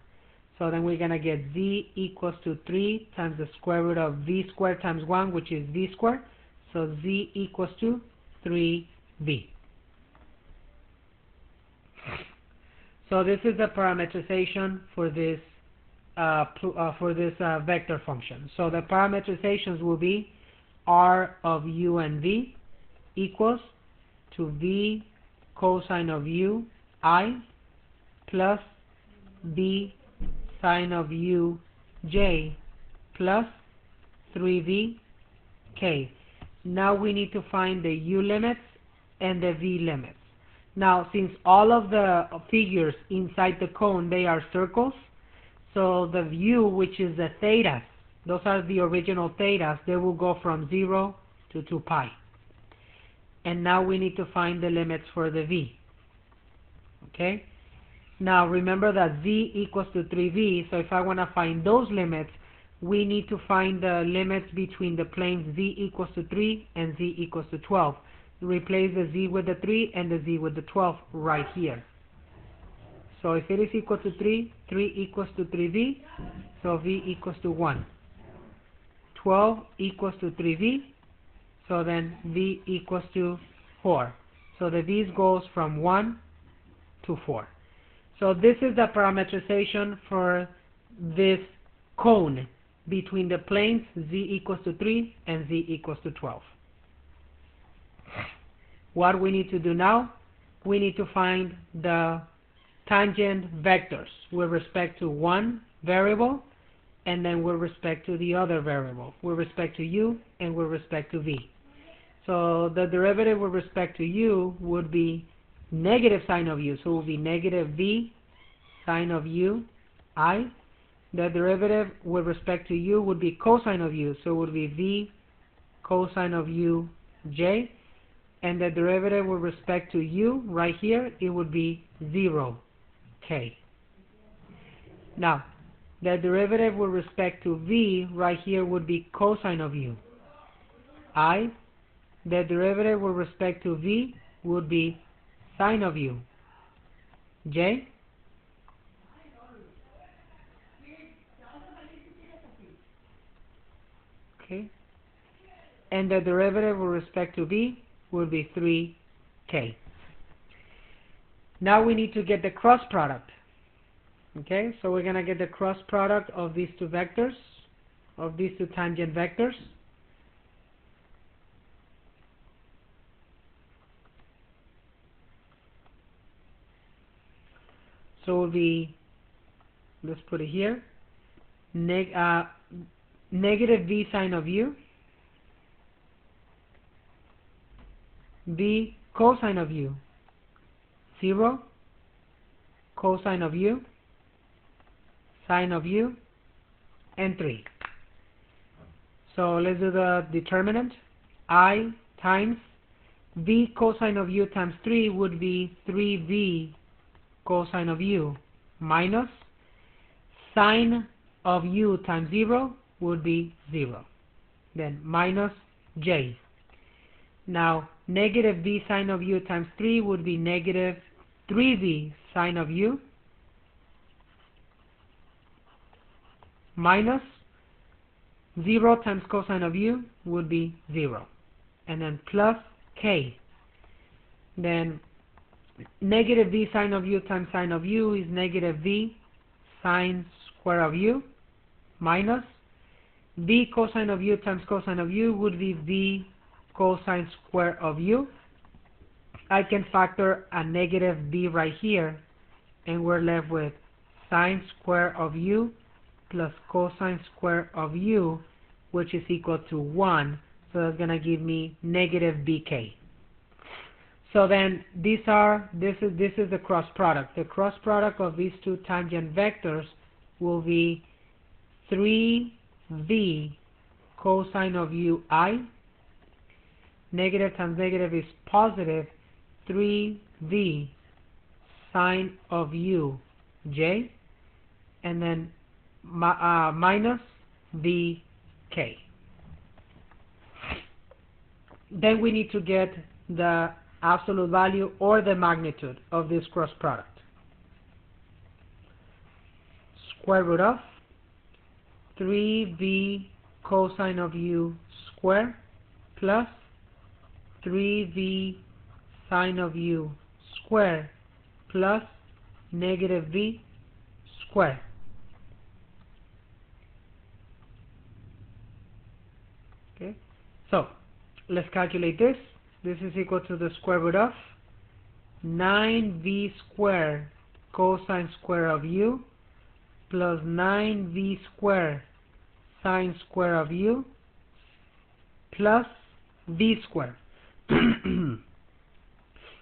So then we're going to get z equals to 3 times the square root of v squared times 1, which is v squared. So z equals to 3v. So this is the parametrization for this vector function. So the parametrizations will be r of u and v equals to v cosine of u I plus v sine of u j plus 3v k. Now we need to find the u limits and the v limits. Now, since all of the figures inside the cone, they are circles, so the u, which is the thetas, those are the original thetas, they will go from 0 to 2 pi. And now we need to find the limits for the v. Okay? Now remember that z equals to 3v, so if I want to find those limits, we need to find the limits between the planes z equals to 3 and z equals to 12. Replace the z with the 3 and the z with the 12 right here. So if it is equal to 3, 3 equals to 3v, so v equals to 1. 12 equals to 3v, so then v equals to 4. So the v's goes from 1 to 4. So this is the parametrization for this cone between the planes z equals to 3 and z equals to 12. What we need to do now, we need to find the tangent vectors with respect to one variable and then with respect to the other variable, with respect to u and with respect to v. So the derivative with respect to u would be negative sine of u, so it will be negative v sine of u I. The derivative with respect to u would be cosine of u, so it would be v cosine of u j. And the derivative with respect to u right here, it would be 0 k. Now, the derivative with respect to v right here would be cosine of u I. The derivative with respect to v would be sine of u j. Okay. And the derivative with respect to v would be 3k. Now we need to get the cross product. Okay, so we're going to get the cross product of these two vectors, of these two tangent vectors. So it will be, let's put it here, negative v sine of u, v cosine of u, 0, cosine of u, sine of u, and 3. So let's do the determinant. I times v cosine of u times 3 would be 3v cosine of u minus sine of u times 0 would be 0. Then minus j. Now negative v sine of u times 3 would be negative 3v sine of u minus 0 times cosine of u would be 0. And then plus k. Then negative v sine of u times sine of u is negative v sine square of u minus v cosine of u times cosine of u would be v cosine square of u. I can factor a negative v right here, and we're left with sine square of u plus cosine square of u, which is equal to 1. So that's going to give me negative bk. So then this is the cross product. The cross product of these two tangent vectors will be 3v cosine of u I. Negative times negative is positive, 3v sine of u j, and then minus vk. then we need to get the absolute value or the magnitude of this cross product. Square root of 3v cosine of u squared plus 3v sine of u squared plus negative v squared. Okay, so let's calculate this. This is equal to the square root of 9v squared cosine square of u plus 9v squared sine square of u plus v squared.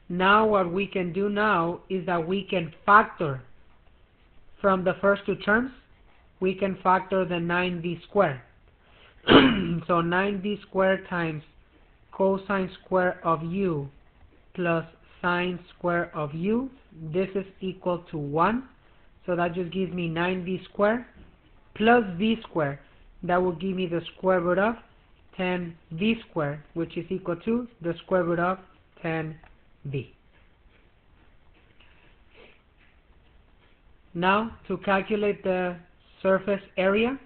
Now what we can do now is that we can factor from the first two terms. We can factor the 9v squared. So 9v squared times cosine square of u plus sine square of u, this is equal to 1. So that just gives me 9v squared plus v squared. That will give me the square root of 10v squared, which is equal to the square root of 10v. Now, to calculate the surface area,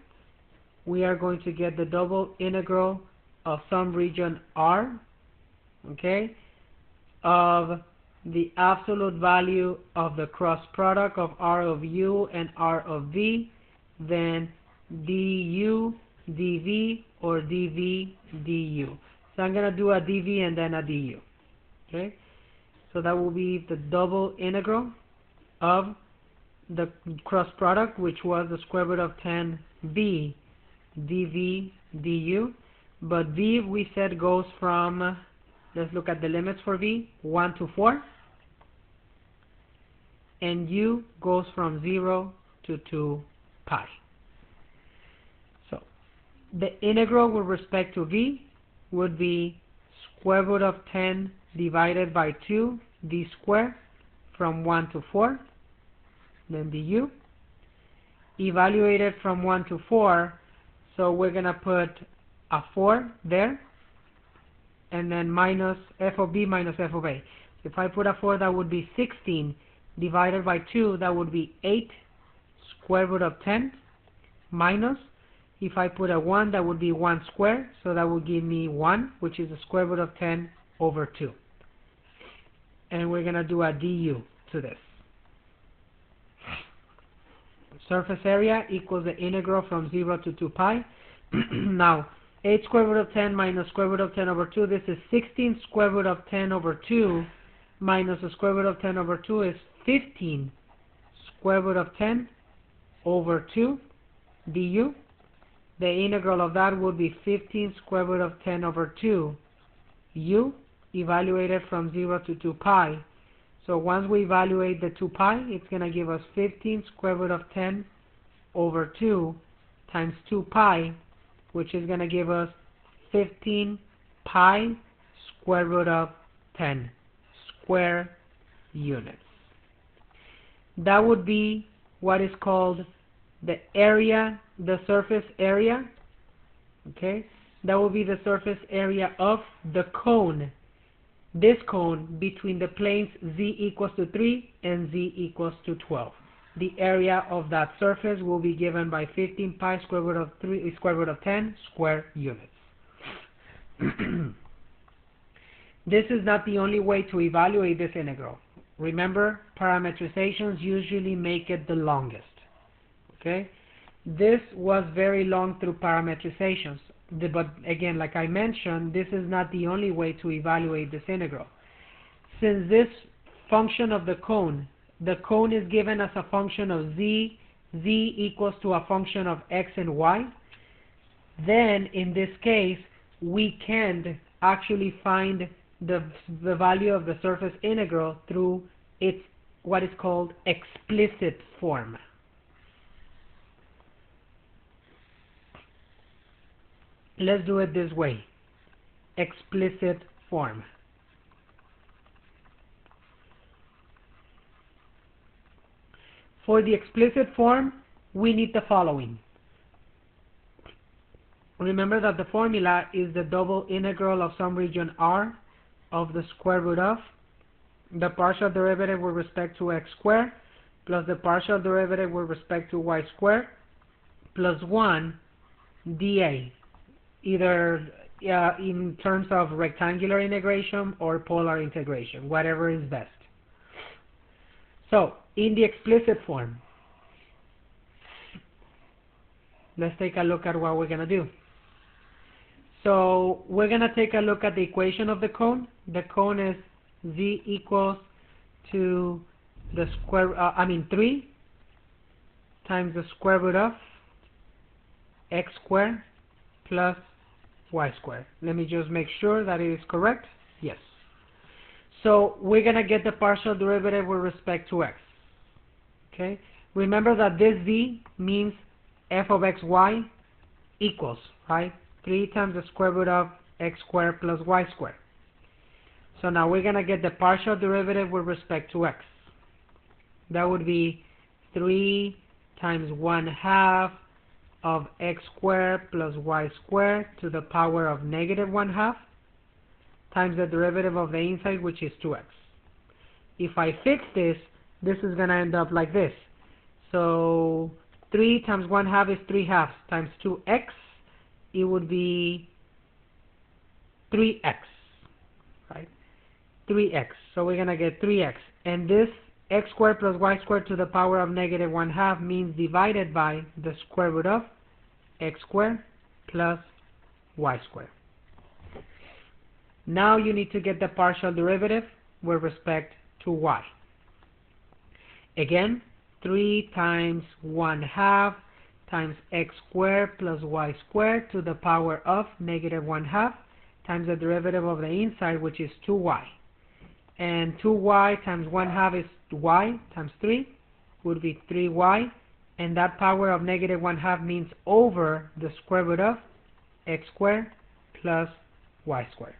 we are going to get the double integral of some region R, okay, of the absolute value of the cross product of R of u and R of v, then du, dv, or dv, du. So I'm going to do a dv and then a du. Okay, so that will be the double integral of the cross product, which was the square root of 10v dv du. But v, we said, goes from, let's look at the limits for v, 1 to 4. And u goes from 0 to 2 pi. So the integral with respect to v would be square root of 10 divided by 2 d squared from 1 to 4, then du. Evaluated from 1 to 4, so we're going to put a 4 there, and then minus f of b minus f of a. If I put a 4, that would be 16 divided by 2, that would be 8 square root of 10 minus, if I put a 1, that would be 1 squared, so that would give me 1, which is the square root of 10 over 2. And we're going to do a du to this. Surface area equals the integral from 0 to 2 pi. Now, 8 square root of 10 minus square root of 10 over 2, this is 16 square root of 10 over 2 minus the square root of 10 over 2 is 15 square root of 10 over 2 du. The integral of that would be 15 square root of 10 over 2 u, evaluated from 0 to 2 pi. So once we evaluate the 2 pi, it's going to give us 15 square root of 10 over 2 times 2 pi, which is going to give us 15 pi square root of 10 square units. That would be what is called the area, the surface area. Okay, that will be the surface area of the cone. This cone between the planes z equals to 3 and z equals to 12. The area of that surface will be given by 15 pi square root of 3 square root of 10 square units. This is not the only way to evaluate this integral. Remember, parametrizations usually make it the longest. Okay, this was very long through parametrizations. But again, like I mentioned, this is not the only way to evaluate this integral. Since this function of the cone is given as a function of z equals to a function of x and y, then in this case, we can actually find the value of the surface integral through its what is called explicit form. Let's do it this way. Explicit form. For the explicit form, we need the following. remember that the formula is the double integral of some region R of the square root of the partial derivative with respect to x squared plus the partial derivative with respect to y squared plus 1 dA, either in terms of rectangular integration or polar integration, whatever is best. So, in the explicit form, let's take a look at what we're going to do. So, we're going to take a look at the equation of the cone. The cone is z equals to the 3 times the square root of x squared plus y squared. Let me just make sure that it is correct. Yes. So we're going to get the partial derivative with respect to x. Okay. Remember that this z means f of xy equals, right? 3 times the square root of x squared plus y squared. So now we're going to get the partial derivative with respect to x. That would be 3 times 1/2 of x squared plus y squared to the power of negative 1/2 times the derivative of the inside, which is 2x. If I fix this, this is going to end up like this. So 3 times 1/2 is 3/2 times 2x. It would be 3x, right? 3x. So we're going to get 3x. And this x squared plus y squared to the power of negative 1/2 means divided by the square root of x squared plus y squared. Now you need to get the partial derivative with respect to y. Again, 3 times 1/2 times x squared plus y squared to the power of negative 1/2 times the derivative of the inside, which is 2y. And 2y times 1/2 is y times 3, would be 3y. And that power of negative 1/2 means over the square root of x squared plus y squared.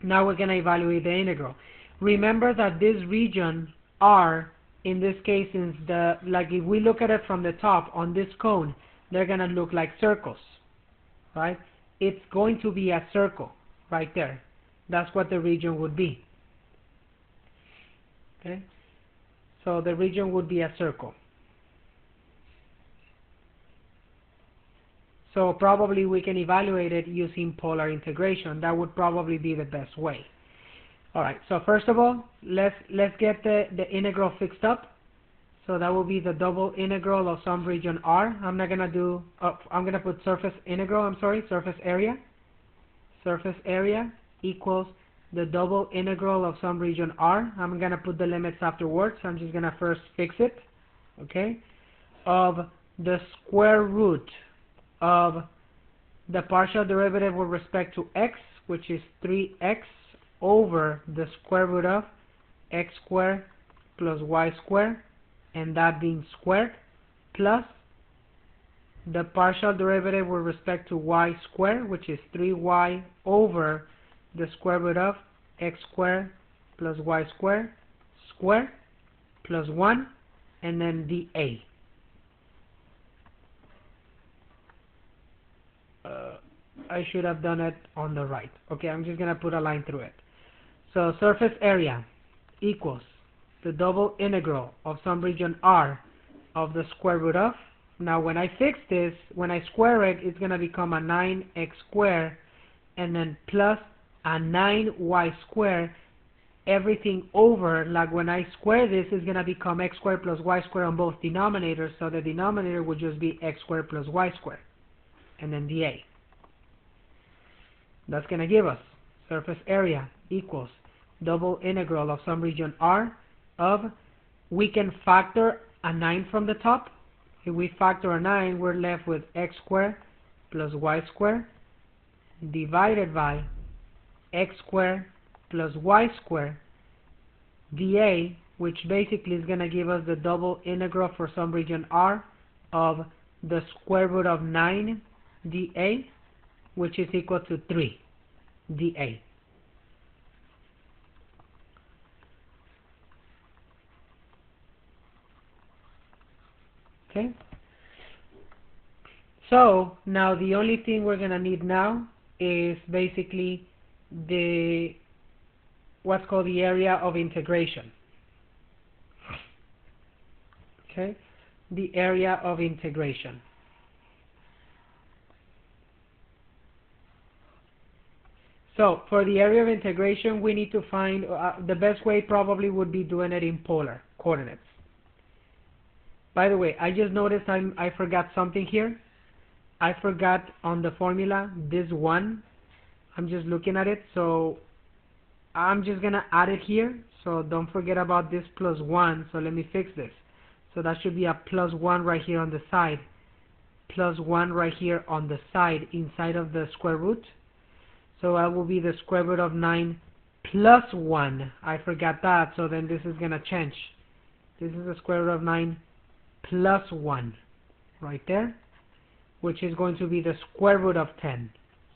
Now we're going to evaluate the integral. Remember that this region R, in this case, is like if we look at it from the top on this cone, they're going to look like circles, right? It's going to be a circle right there. That's what the region would be. Okay? So the region would be a circle. So probably we can evaluate it using polar integration. That would probably be the best way. Alright, so first of all, let's get the integral fixed up. So that will be the double integral of some region R. I'm not gonna do I'm gonna put surface area. Surface area equals the double integral of some region R. I'm gonna put the limits afterwards. I'm just gonna first fix it. Okay? Of the square root of the partial derivative with respect to x, which is 3x over the square root of x squared plus y squared, and that being squared, plus the partial derivative with respect to y squared, which is 3y over the square root of x squared plus y squared, squared, plus 1, and then dA. I should have done it on the right. Okay, I'm just going to put a line through it. So surface area equals the double integral of some region R of the square root of. Now when I fix this, when I square it, it's going to become a 9x squared and then plus a 9y squared. Everything over, like when I square this, is going to become x squared plus y squared on both denominators. So the denominator would just be x squared plus y squared. And then dA. That's going to give us surface area equals double integral of some region R of, we can factor a 9 from the top. If we factor a 9, we're left with x squared plus y squared divided by x squared plus y squared dA, which basically is going to give us the double integral for some region R of the square root of 9 dA, which is equal to 3 dA. Okay? So now the only thing we're going to need now is basically what's called the area of integration. Okay, the area of integration. So for the area of integration, we need to find the best way probably would be doing it in polar coordinates. By the way, I just noticed I forgot something here. I forgot on the formula this 1. I'm just looking at it, so I'm just gonna add it here. So don't forget about this plus 1. So let me fix this. So that should be a plus 1 right here on the side, plus 1 right here on the side inside of the square root. So that will be the square root of 9 plus 1. I forgot that, so then this is going to change. This is the square root of 9 plus 1 right there, which is going to be the square root of 10.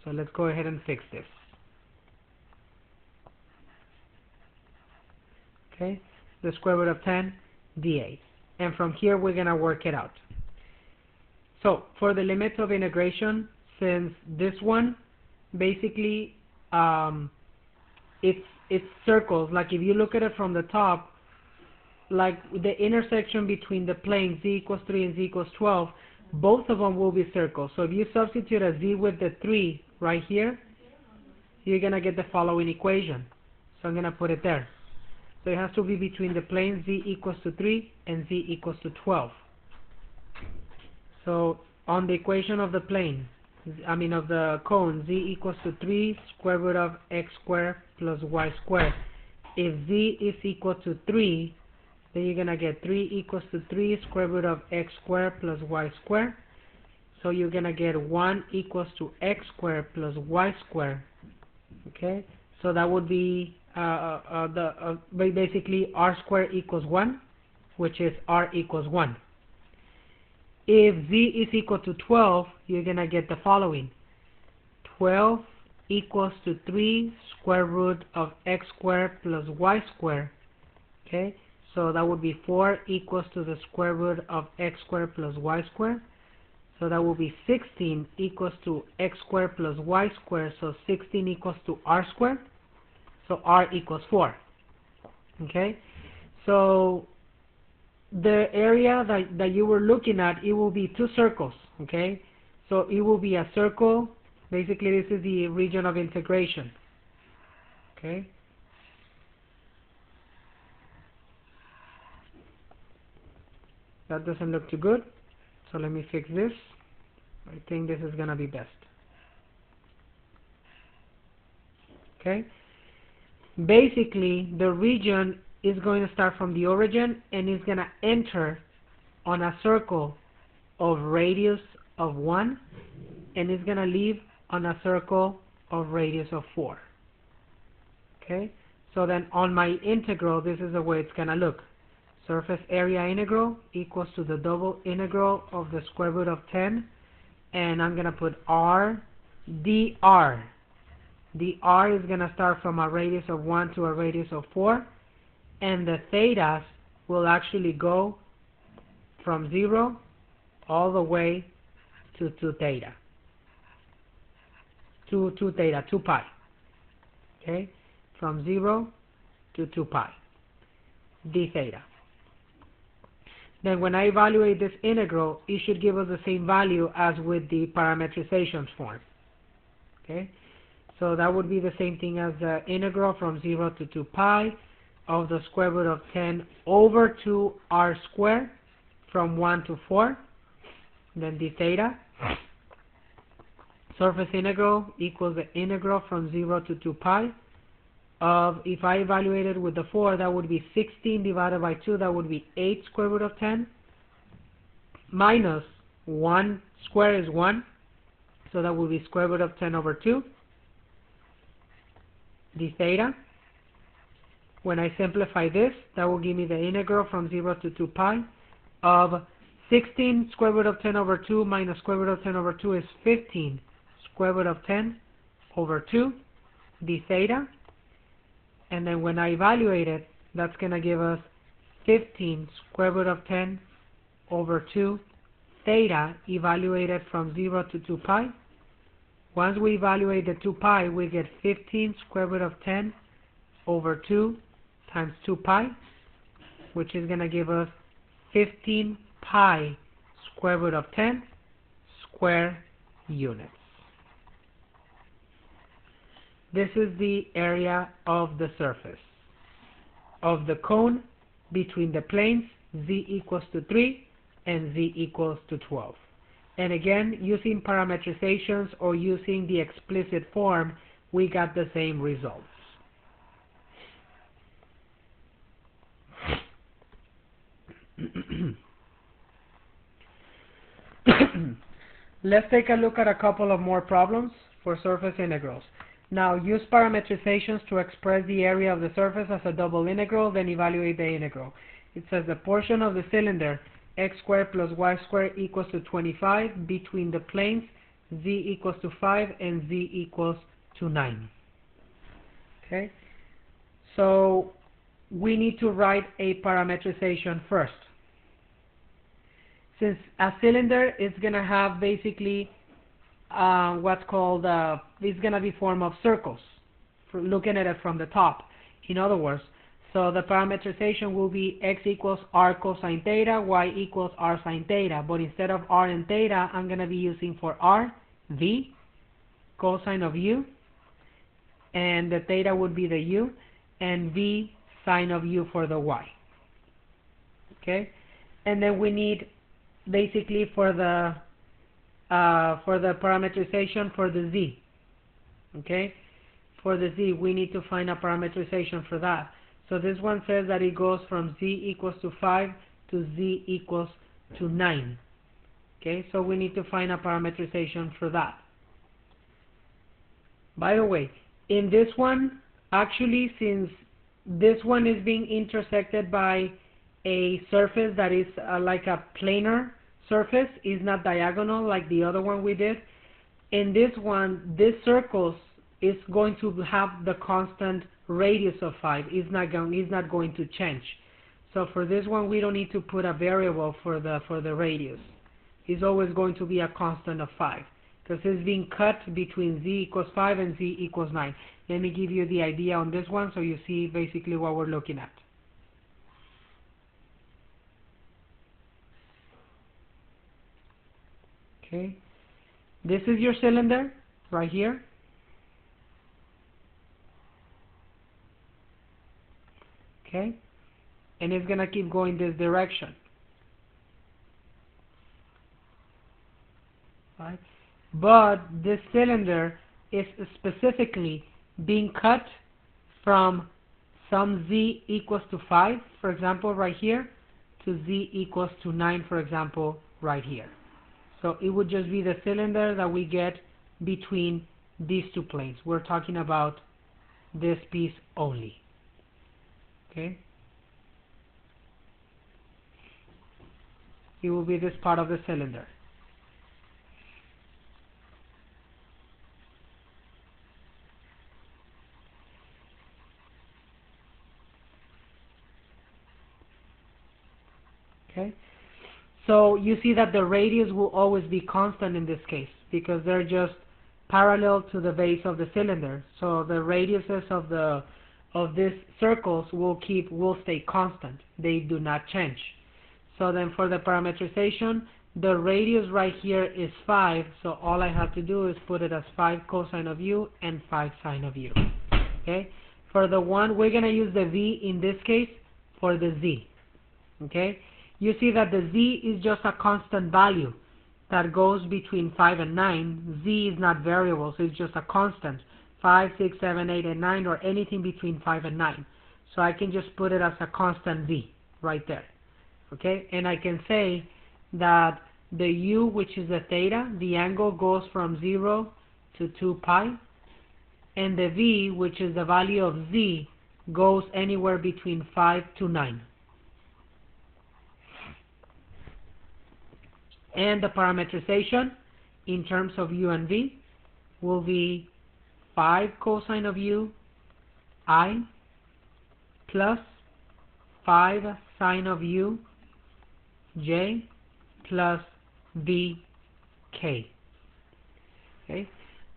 So let's go ahead and fix this. Okay, the square root of 10 d8. And from here we're going to work it out. So for the limits of integration, since this one basically it's circles, like if you look at it from the top, like the intersection between the planes z equals 3 and z equals 12, both of them will be circles. So if you substitute a z with the 3 right here, you're going to get the following equation. So I'm going to put it there. So it has to be between the planes z equals to 3 and z equals to 12. So on the equation of the plane, of the cone, z equals to 3 square root of x squared plus y squared. If z is equal to 3, then you're going to get 3 equals to 3 square root of x squared plus y squared. So you're going to get 1 equals to x squared plus y squared. Okay, so that would be basically r squared equals 1, which is r equals 1. If z is equal to 12, you're going to get the following. 12 equals to 3 square root of x squared plus y squared. Okay, so that would be 4 equals to the square root of x squared plus y squared. So that will be 16 equals to x squared plus y squared. So 16 equals to r squared. So r equals 4. Okay, so the area that you were looking at, it will be 2 circles. Okay, so it will be a circle. Basically, this is the region of integration. Okay, that doesn't look too good, so let me fix this. I think this is gonna be best. Okay, basically the region is going to start from the origin and is going to enter on a circle of radius of 1 and is going to leave on a circle of radius of 4. Okay, so then on my integral, this is the way it's going to look. Surface area integral equals to the double integral of the square root of 10, and I'm going to put r dr. dr is going to start from a radius of 1 to a radius of 4, and the thetas will actually go from 0 all the way to 2 theta. 2 theta, 2 pi. Okay, from 0 to 2 pi d theta. Then when I evaluate this integral, it should give us the same value as with the parametrizations form. Okay, so that would be the same thing as the integral from 0 to 2 pi of the square root of 10 over 2 r squared from 1 to 4, then d theta. Surface integral equals the integral from 0 to 2 pi of, if I evaluated with the 4, that would be 16 divided by 2, that would be 8 square root of 10, minus 1 square is 1, so that would be square root of 10 over 2, d theta. When I simplify this, that will give me the integral from 0 to 2 pi of 16 square root of 10 over 2 minus square root of 10 over 2 is 15 square root of 10 over 2 d theta. And then when I evaluate it, that's going to give us 15 square root of 10 over 2 theta evaluated from 0 to 2 pi. Once we evaluate the 2 pi, we get 15 square root of 10 over 2 times 2 pi, which is going to give us 15 pi square root of 10 square units. This is the area of the surface of the cone between the planes z equals to 3 and z equals to 12. And again, using parametrizations or using the explicit form, we got the same results. Let's take a look at a couple of more problems for surface integrals. Now, use parametrizations to express the area of the surface as a double integral, then evaluate the integral. It says the portion of the cylinder x squared plus y squared equals to 25 between the planes z equals to 5 and z equals to 9. Okay, so we need to write a parametrization first. Since a cylinder is going to have basically what's called, it's going to be form of circles, for looking at it from the top. In other words, so the parametrization will be x equals r cosine theta, y equals r sine theta. But instead of r and theta, I'm going to be using for r, v, cosine of u, and the theta would be the u, and v sine of u for the y. Okay, and then we need basically for the parametrization for the z. Okay, for the z, we need to find a parametrization for that. So this one says that it goes from z equals to 5 to z equals to 9. Okay, so we need to find a parametrization for that. By the way, in this one, actually, since this one is being intersected by a surface that is like a planar surface, is not diagonal like the other one we did. In this one, this circle is going to have the constant radius of 5. It's not going to change. So for this one, we don't need to put a variable for the radius. It's always going to be a constant of 5 because it's being cut between z equals 5 and z equals 9. Let me give you the idea on this one so you see basically what we're looking at. Okay, this is your cylinder right here. Okay, and it's going to keep going this direction. Right? But this cylinder is specifically being cut from some z equals to 5, for example, right here, to z equals to 9, for example, right here. So it would just be the cylinder that we get between these two planes. We're talking about this piece only. Okay? It will be this part of the cylinder. Okay? So you see that the radius will always be constant in this case because they're just parallel to the base of the cylinder. So the radiuses of these circles will stay constant. They do not change. So then for the parametrization, the radius right here is 5. So all I have to do is put it as 5 cosine of u and 5 sine of u. Okay. For the one, we're gonna use the v in this case for the z. Okay. You see that the z is just a constant value that goes between 5 and 9. Z is not variable, so it's just a constant. 5, 6, 7, 8, and 9, or anything between 5 and 9. So I can just put it as a constant z right there. Okay, and I can say that the u, which is the theta, the angle goes from 0 to 2 pi, and the v, which is the value of z, goes anywhere between 5 to 9. And the parametrization in terms of u and v will be 5 cosine of u I plus 5 sine of u j plus VK. Okay.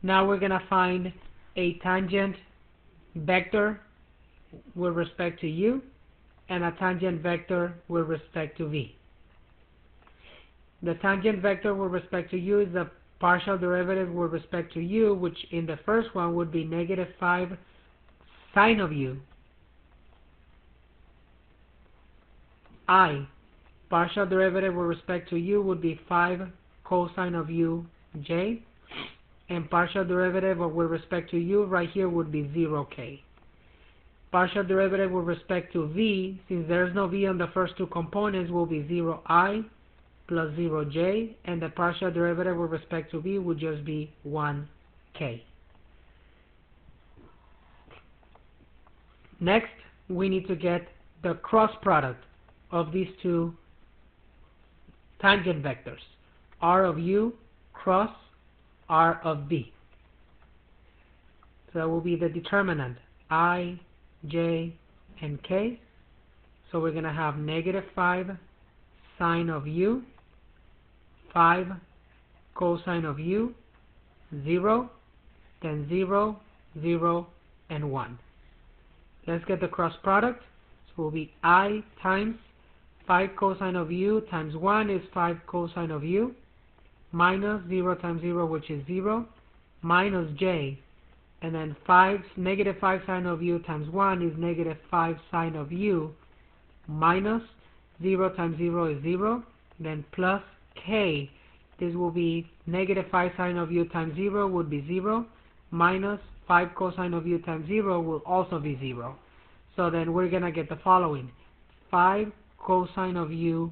Now we're going to find a tangent vector with respect to U and a tangent vector with respect to V. The tangent vector with respect to U is the partial derivative with respect to U, which in the first one would be -5 sine of U. I, partial derivative with respect to U would be 5 cosine of U J. And partial derivative with respect to U right here would be 0K. Partial derivative with respect to V, since there's no V on the first two components, will be 0I plus 0J, and the partial derivative with respect to V would just be 1K. Next, we need to get the cross product of these two tangent vectors, R of U cross R of V. So that will be the determinant, I, J, and K. So we're going to have -5 sine of U, 5 cosine of U, 0, then 0, 0, and 1. Let's get the cross product. So it will be I times 5 cosine of U times 1 is 5 cosine of U, minus 0 times 0, which is 0, minus J, and then -5 sine of U times 1 is -5 sine of U, minus 0 times 0 is 0, then plus K. This will be -5 sine of U times 0 would be 0, minus 5 cosine of U times 0 will also be 0. So then we're going to get the following. 5 cosine of U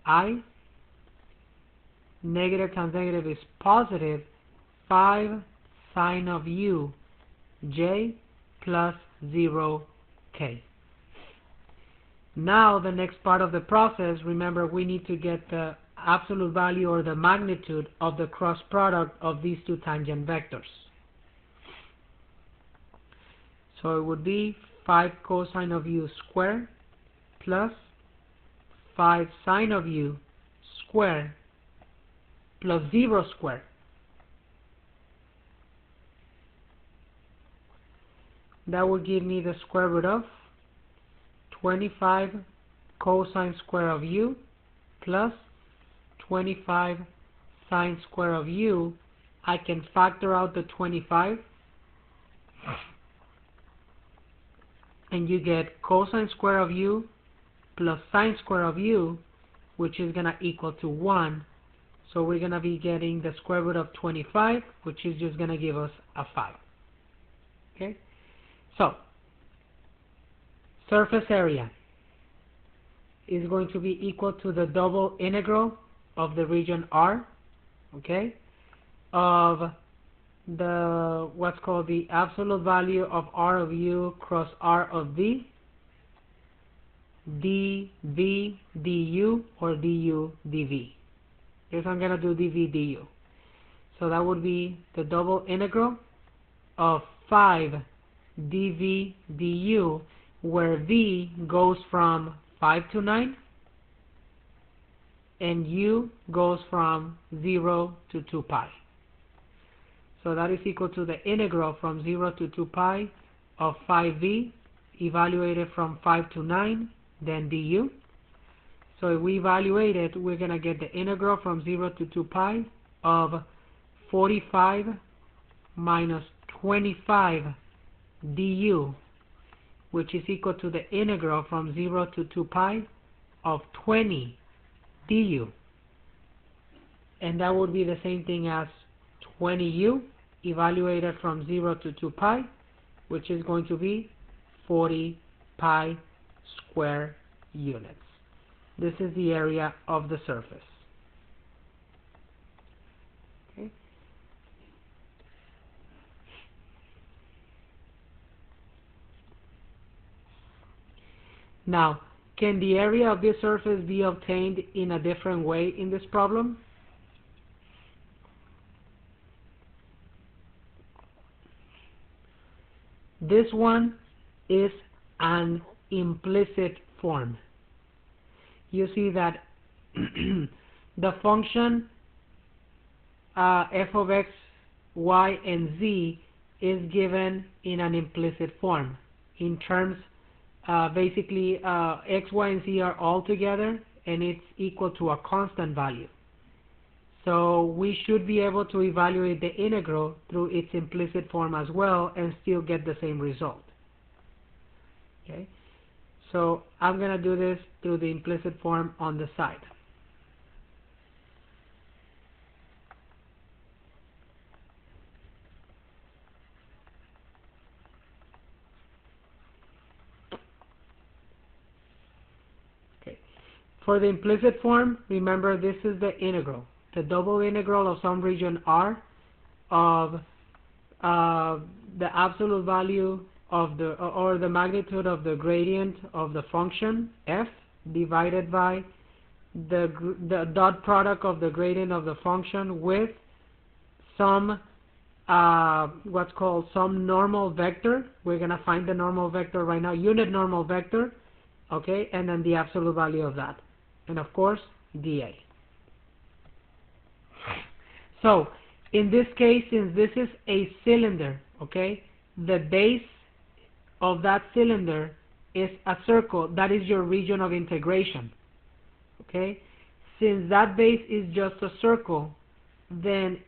I, negative times negative is positive, 5 sine of U J plus 0K. Now the next part of the process, remember we need to get the absolute value or the magnitude of the cross product of these two tangent vectors. So it would be 5 cosine of U squared plus 5 sine of U squared plus 0 squared. That will give me the square root of 25 cosine square of U plus 25 sine square of U. I can factor out the 25 and you get cosine square of U plus sine square of U, which is going to equal to 1. So we're going to be getting the square root of 25, which is just going to give us a 5. Okay? So, surface area is going to be equal to the double integral of the region R, okay, of the what's called the absolute value of R of U cross R of V, dV du or du dV. Yes, I'm going to do dV du. So that would be the double integral of 5 dV du, where V goes from 5 to 9 and U goes from 0 to 2 pi. So that is equal to the integral from 0 to 2 pi of 5V evaluated from 5 to 9, then du. So if we evaluate it, we're going to get the integral from 0 to 2 pi of 45 minus 25 du, which is equal to the integral from 0 to 2 pi of 20 du. And that would be the same thing as 20u evaluated from 0 to 2 pi, which is going to be 40 pi square units. This is the area of the surface. Okay. Now, can the area of this surface be obtained in a different way in this problem? This one is an implicit form. You see that the function f of x, y, and z is given in an implicit form. In terms, basically, x, y, and z are all together, and it's equal to a constant value. So we should be able to evaluate the integral through its implicit form as well and still get the same result. Okay, so I'm going to do this through the implicit form on the side. Okay, for the implicit form, remember this is the integral, the double integral of some region R of the absolute value of the, or the magnitude of the gradient of the function f divided by the dot product of the gradient of the function with some what's called some normal vector. We're going to find the normal vector right now, unit normal vector, okay, and then the absolute value of that, and of course dA. So in this case, since this is a cylinder, okay, the base of that cylinder is a circle. That is your region of integration. Okay, since that base is just a circle, then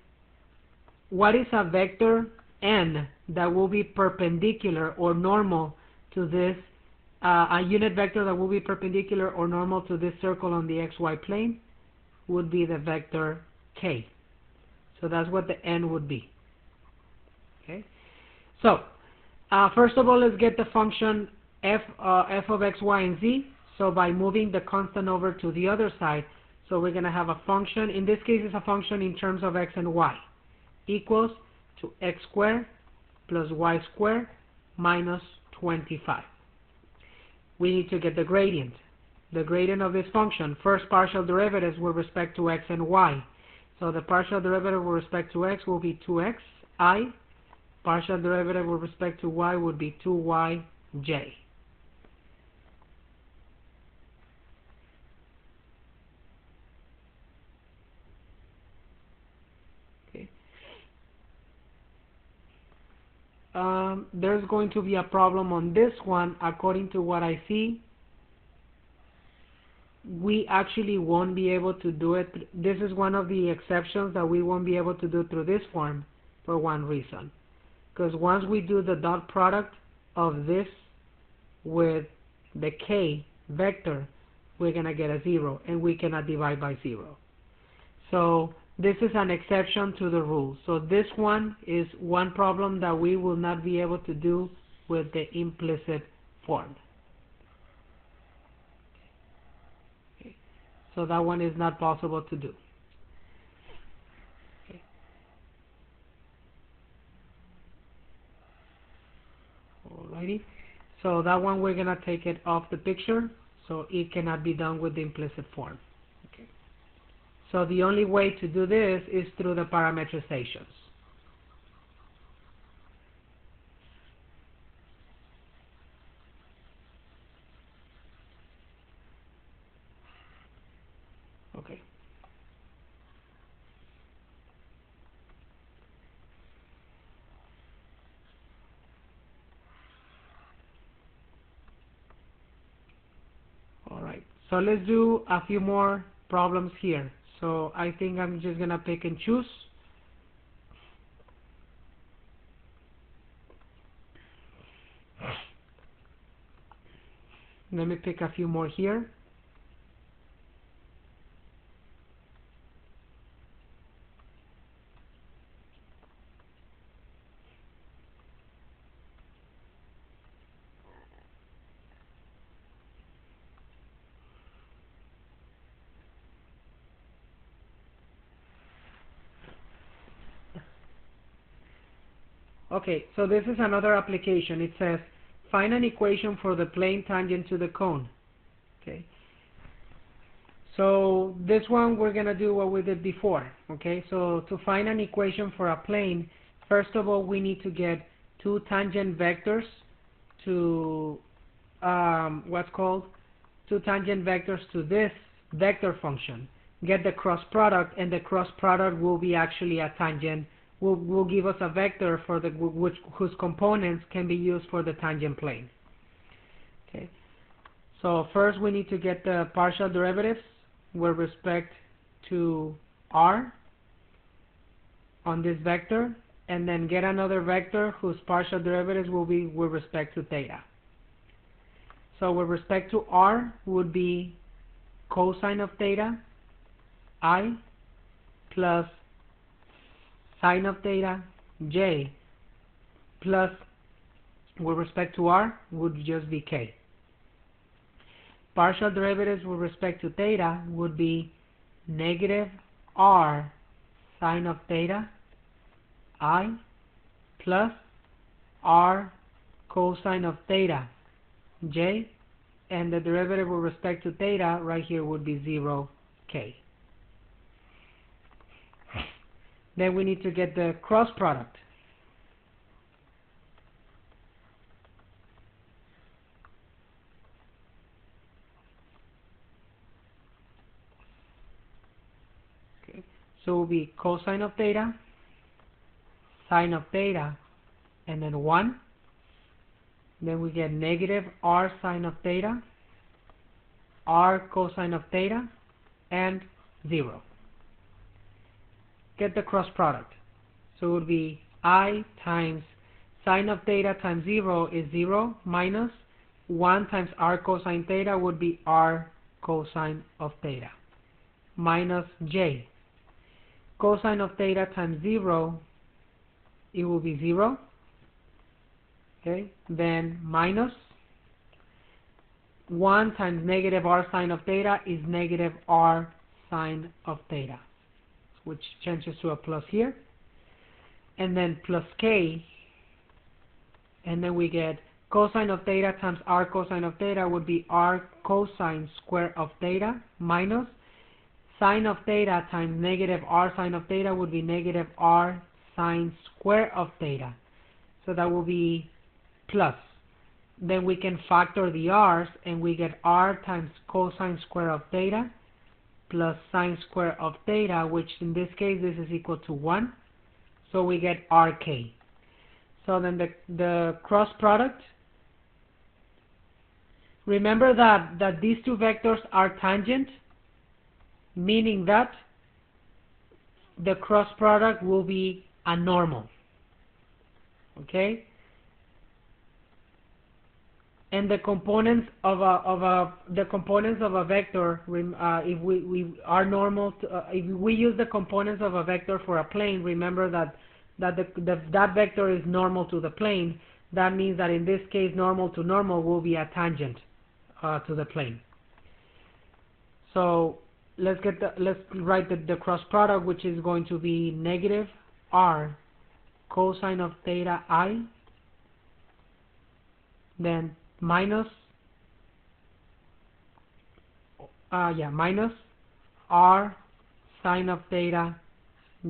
what is a vector n that will be perpendicular or normal to this, a unit vector that will be perpendicular or normal to this circle on the xy plane would be the vector k. So that's what the n would be. Okay, so first of all, let's get the function f of x, y, and z. So by moving the constant over to the other side, so we're going to have a function, in this case it's a function in terms of x and y, equals to x squared plus y squared minus 25. We need to get the gradient. The gradient of this function, first partial derivatives with respect to x and y. So the partial derivative with respect to x will be 2xi. Partial derivative with respect to y would be 2yj. Okay. There's going to be a problem on this one. According to what I see, we actually won't be able to do it. This is one of the exceptions that we won't be able to do through this form for one reason. Because once we do the dot product of this with the k vector, we're going to get a 0, and we cannot divide by 0. So this is an exception to the rule. So this one is one problem that we will not be able to do with the implicit form. Okay. So that one is not possible to do. Okay. Alrighty. So that one we're going to take it off the picture, so it cannot be done with the implicit form. Okay. So the only way to do this is through the parametrizations. Okay. Alright, so let's do a few more problems here. So I think I'm just going to pick and choose. Let me pick a few more here. Okay, so this is another application. It says, find an equation for the plane tangent to the cone. Okay. So this one we're going to do what we did before. Okay, so to find an equation for a plane, first of all, we need to get two tangent vectors to two tangent vectors to this vector function. get the cross product, and the cross product will be actually a tangent, will give us a vector for the whose components can be used for the tangent plane. Okay, so first we need to get the partial derivatives with respect to r on this vector, and then get another vector whose partial derivatives will be with respect to theta. So with respect to r would be cosine of theta I plus sine of theta j, plus with respect to r would just be k. Partial derivatives with respect to theta would be negative r sine of theta I plus r cosine of theta j, and the derivative with respect to theta right here would be 0k. Then we need to get the cross product. Okay, so it will be cosine of theta, sine of theta, and then 1. Then we get negative r sine of theta, r cosine of theta, and 0. Get the cross product. So it would be I times sine of theta times 0 is 0, minus 1 times r cosine theta would be r cosine of theta, minus j. Cosine of theta times 0, it will be 0. Okay, then minus 1 times negative r sine of theta is negative r sine of theta, which changes to a plus here, and then plus k, and then we get cosine of theta times r cosine of theta would be r cosine square of theta, minus sine of theta times negative r sine of theta would be negative r sine square of theta. So that will be plus. Then we can factor the r's, and we get r times cosine square of theta plus sine square of theta, which in this case this is equal to 1. So we get rk. So then the cross product, remember that these two vectors are tangent, meaning that the cross product will be a normal. Okay? And the components of a vector, if we are normal, if we use the components of a vector for a plane, remember that that vector is normal to the plane. That means that in this case, normal to normal will be a tangent to the plane. So let's write the cross product, which is going to be negative r cosine of theta I, then minus r sine of theta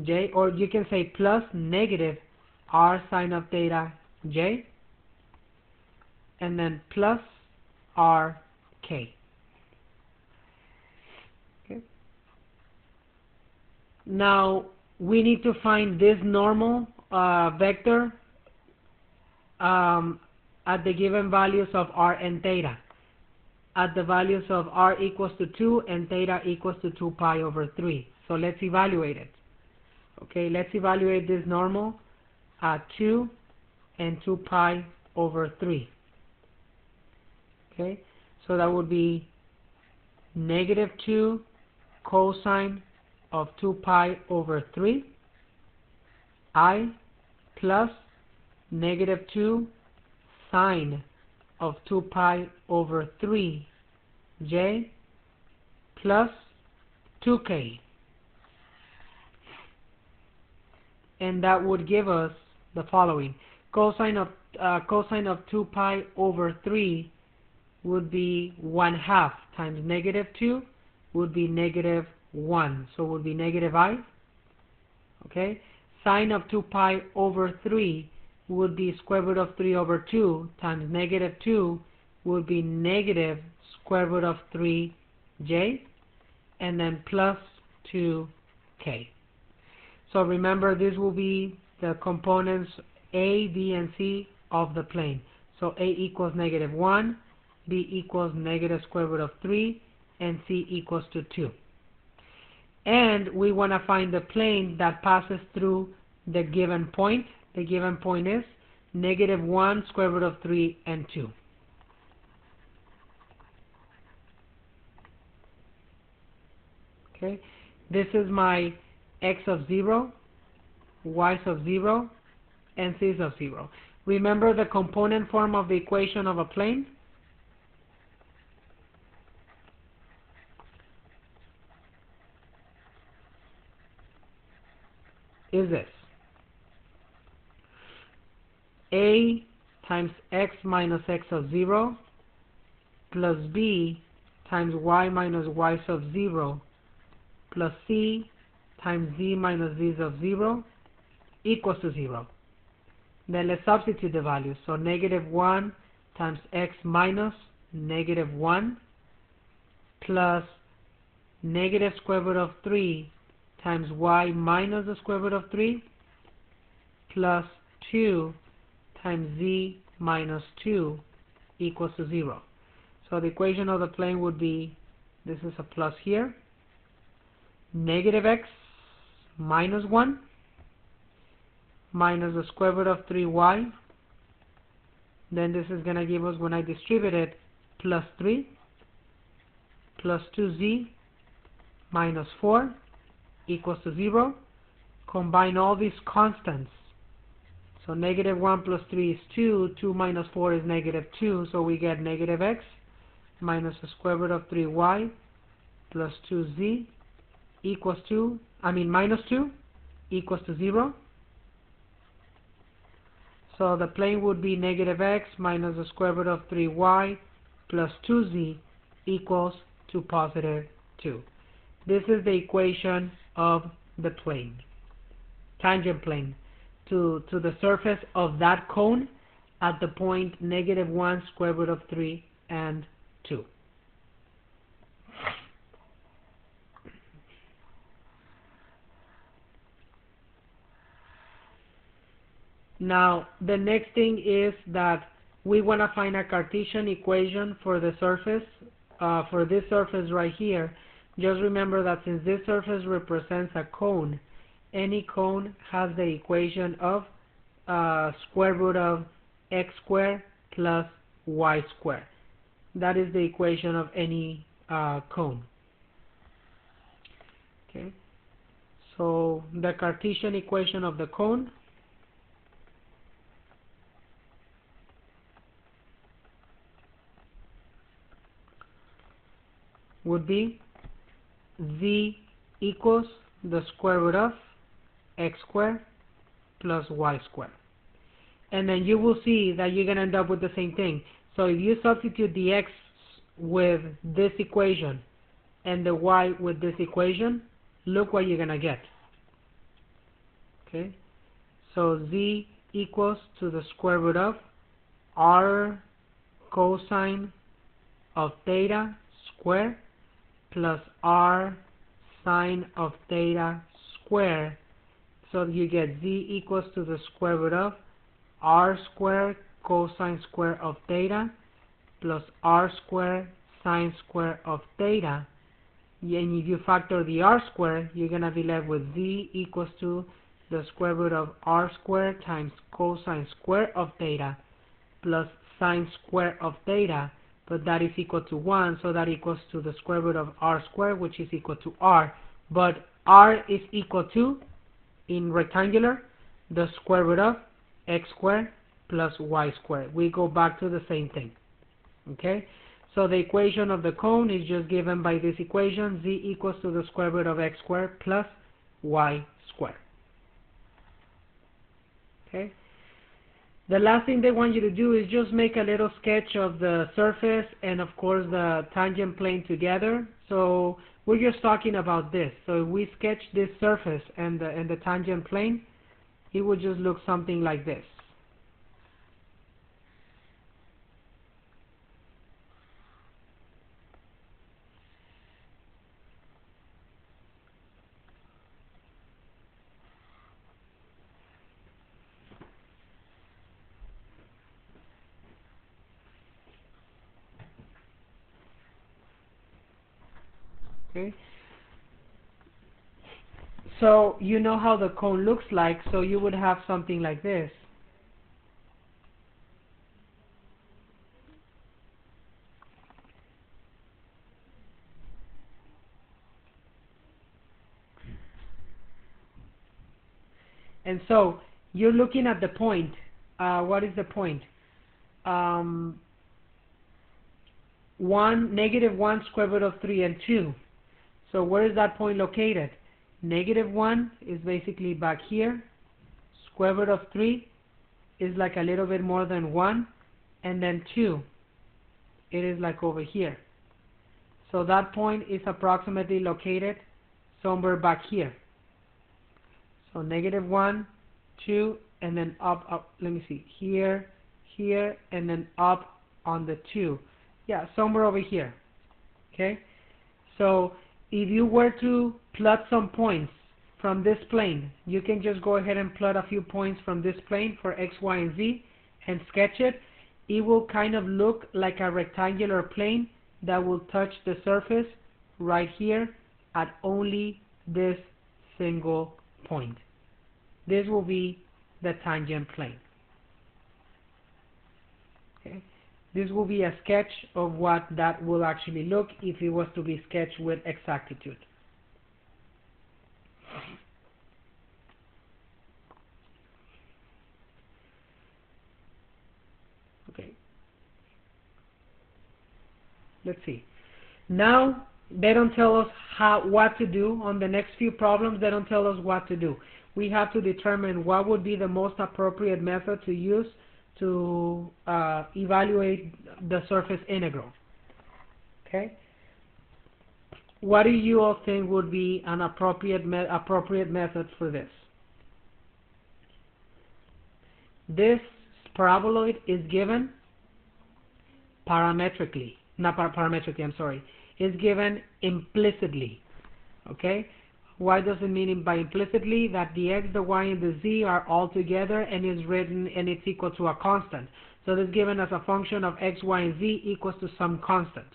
j, or you can say plus negative r sine of theta j, and then plus r k. Okay. Now we need to find this normal vector at the given values of r and theta, at the values of r equals to 2 and theta equals to 2 pi over 3. So let's evaluate it. Okay, let's evaluate this normal at 2 and 2 pi over 3. Okay, so that would be negative 2 cosine of 2 pi over 3 I plus negative 2 sine of 2 pi over 3 j plus 2k. And that would give us the following. Cosine of 2 pi over 3 would be 1/2 times negative 2 would be negative 1. So it would be negative I. Okay. Sine of 2 pi over 3 would be square root of 3 over 2 times negative 2 would be negative square root of 3j, and then plus 2k. So remember, this will be the components A, B, and C of the plane. So A equals -1, B equals -square root of 3, and C equals to 2. And we want to find the plane that passes through the given point. The given point is -1, square root of 3, and 2. Okay, this is my x of 0, y of 0, and z of 0. Remember the component form of the equation of a plane? Is this a times x minus x of 0 plus b times y minus y of 0 plus c times z minus z of 0 equals to 0. Then let's substitute the values. So -1 times x minus -1 plus -square root of 3 times y minus the square root of 3 plus 2 times z minus 2 equals to 0. So the equation of the plane would be, this is a plus here, -x minus 1 minus the square root of 3y. Then this is going to give us, when I distribute it, plus 3 plus 2z minus 4 equals to 0. Combine all these constants. So -1 plus 3 is 2. 2 minus 4 is -2. So we get -x minus the square root of 3y plus 2z equals to, minus 2 equals to 0. So the plane would be -x minus the square root of 3y plus 2z equals to positive 2. This is the equation of the plane, tangent plane, to the surface of that cone at the point -1, square root of 3, and 2. Now, the next thing is that we want to find a Cartesian equation for the surface, for this surface right here. Just remember that since this surface represents a cone, any cone has the equation of square root of x squared plus y squared. That is the equation of any cone. Okay, so the Cartesian equation of the cone would be z equals the square root of x squared plus y squared. And then you will see that you're going to end up with the same thing. So if you substitute the x with this equation and the y with this equation, look what you're going to get. Okay, so z equals to the square root of r cosine of theta squared plus r sine of theta squared. So you get z equals to the square root of r squared cosine square of theta plus r squared sine square of theta. And if you factor the r squared, you're going to be left with z equals to the square root of r squared times cosine square of theta plus sine square of theta, but that is equal to 1, so that equals to the square root of r squared, which is equal to r. But r is equal to, in rectangular, the square root of x squared plus y squared. We go back to the same thing. Okay, so the equation of the cone is just given by this equation, z equals to the square root of x squared plus y squared. Okay, the last thing they want you to do is just make a little sketch of the surface and of course the tangent plane together. So we're just talking about this. So if we sketch this surface and the tangent plane, it would just look something like this. Okay. So you know how the cone looks like, so you would have something like this. And so you're looking at the point. What is the point? 1 square root of 3 and 2. So where is that point located? -1 is basically back here. Square root of 3 is like a little bit more than 1. And then 2, it is like over here. So that point is approximately located somewhere back here. So -1, 2, and then up, let me see, here, here, and then up on the 2. Yeah, somewhere over here. Okay? So if you were to plot some points from this plane, you can just go ahead and plot a few points from this plane for X, Y, and Z and sketch it. It will kind of look like a rectangular plane that will touch the surface right here at only this single point. This will be the tangent plane. Okay? This will be a sketch of what that will actually look if it was to be sketched with exactitude. Okay. Let's see. Now they don't tell us what to do. On the next few problems, they don't tell us what to do. We have to determine what would be the most appropriate method to use to evaluate the surface integral. Okay. What do you all think would be an appropriate method for this? This paraboloid is given parametrically. Not parametrically, I'm sorry. Is given implicitly. Okay? Why does it mean by implicitly? That the x, the y, and the z are all together and is written and it's equal to a constant. So this is given as a function of x, y, and z equals to some constant.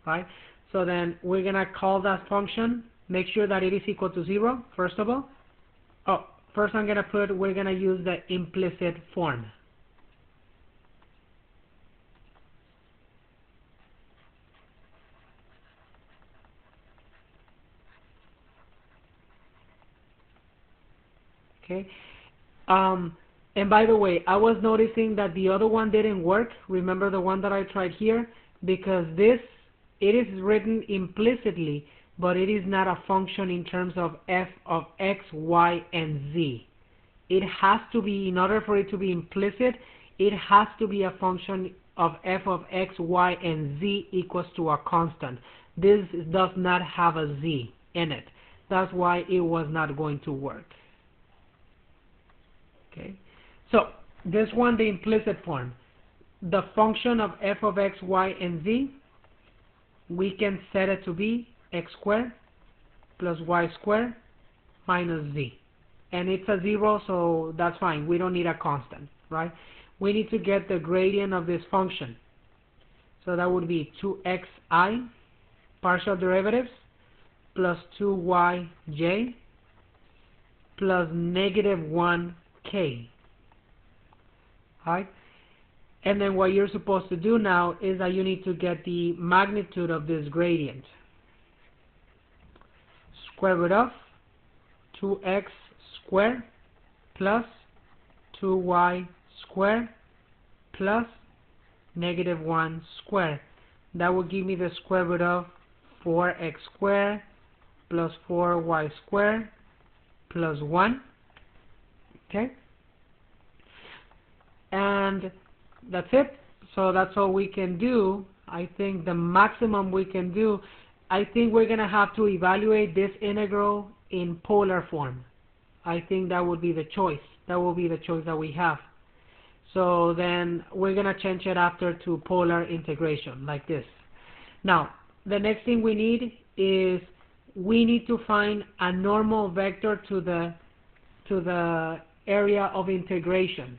Right? So then we're going to call that function, make sure that it is equal to 0, first of all. Oh, first I'm going to put, we're going to use the implicit form. Okay. And by the way, I was noticing that the other one didn't work. Remember the one that I tried here? Because this, it is written implicitly, but it is not a function in terms of f of x, y, and z. It has to be, in order for it to be implicit, it has to be a function of f of x, y, and z equals to a constant. This does not have a z in it. That's why it was not going to work. Okay, so this one, the implicit form, the function of f of x, y, and z, we can set it to be x squared plus y squared minus z. And it's a 0, so that's fine. We don't need a constant, right? We need to get the gradient of this function. So that would be 2xi, partial derivatives, plus 2yj, plus -1k. Right? And then what you're supposed to do now is that you need to get the magnitude of this gradient. Square root of 2x squared plus 2y squared plus -1 squared. That will give me the square root of 4x squared plus 4y squared plus 1. Okay? And that's it. So that's all we can do. I think the maximum we can do, I think we're going to have to evaluate this integral in polar form. I think that would be the choice. That will be the choice that we have. So then we're going to change it after to polar integration, like this. Now, the next thing we need is we need to find a normal vector to the area of integration.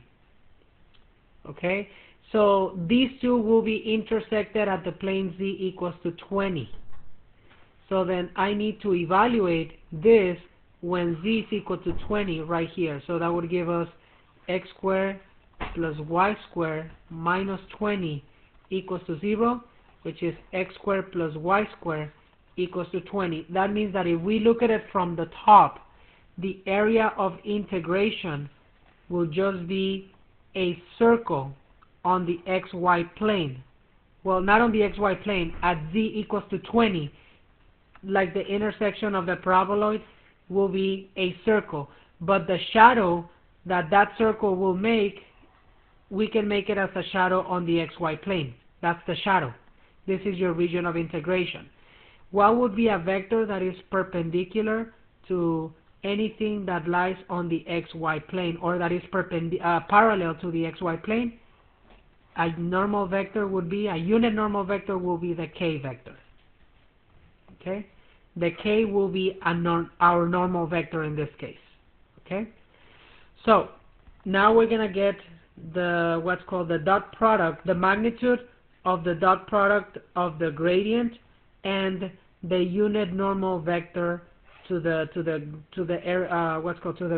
Okay? So these two will be intersected at the plane z equals to 20. So then I need to evaluate this when z is equal to 20 right here. So that would give us x squared plus y squared minus 20 equals to 0, which is x squared plus y squared equals to 20. That means that if we look at it from the top, the area of integration will just be a circle on the xy plane. Well, not on the xy plane, at z equals to 20, like the intersection of the paraboloid will be a circle. But the shadow that that circle will make, we can make it as a shadow on the xy plane. That's the shadow. This is your region of integration. What would be a vector that is perpendicular to anything that lies on the xy plane, or that is parallel to the xy plane? A normal vector would be, a unit normal vector will be the k vector. Okay? The k will be our normal vector in this case. Okay? So, now we're going to get the what's called the dot product, the magnitude of the dot product of the gradient and the unit normal vector to the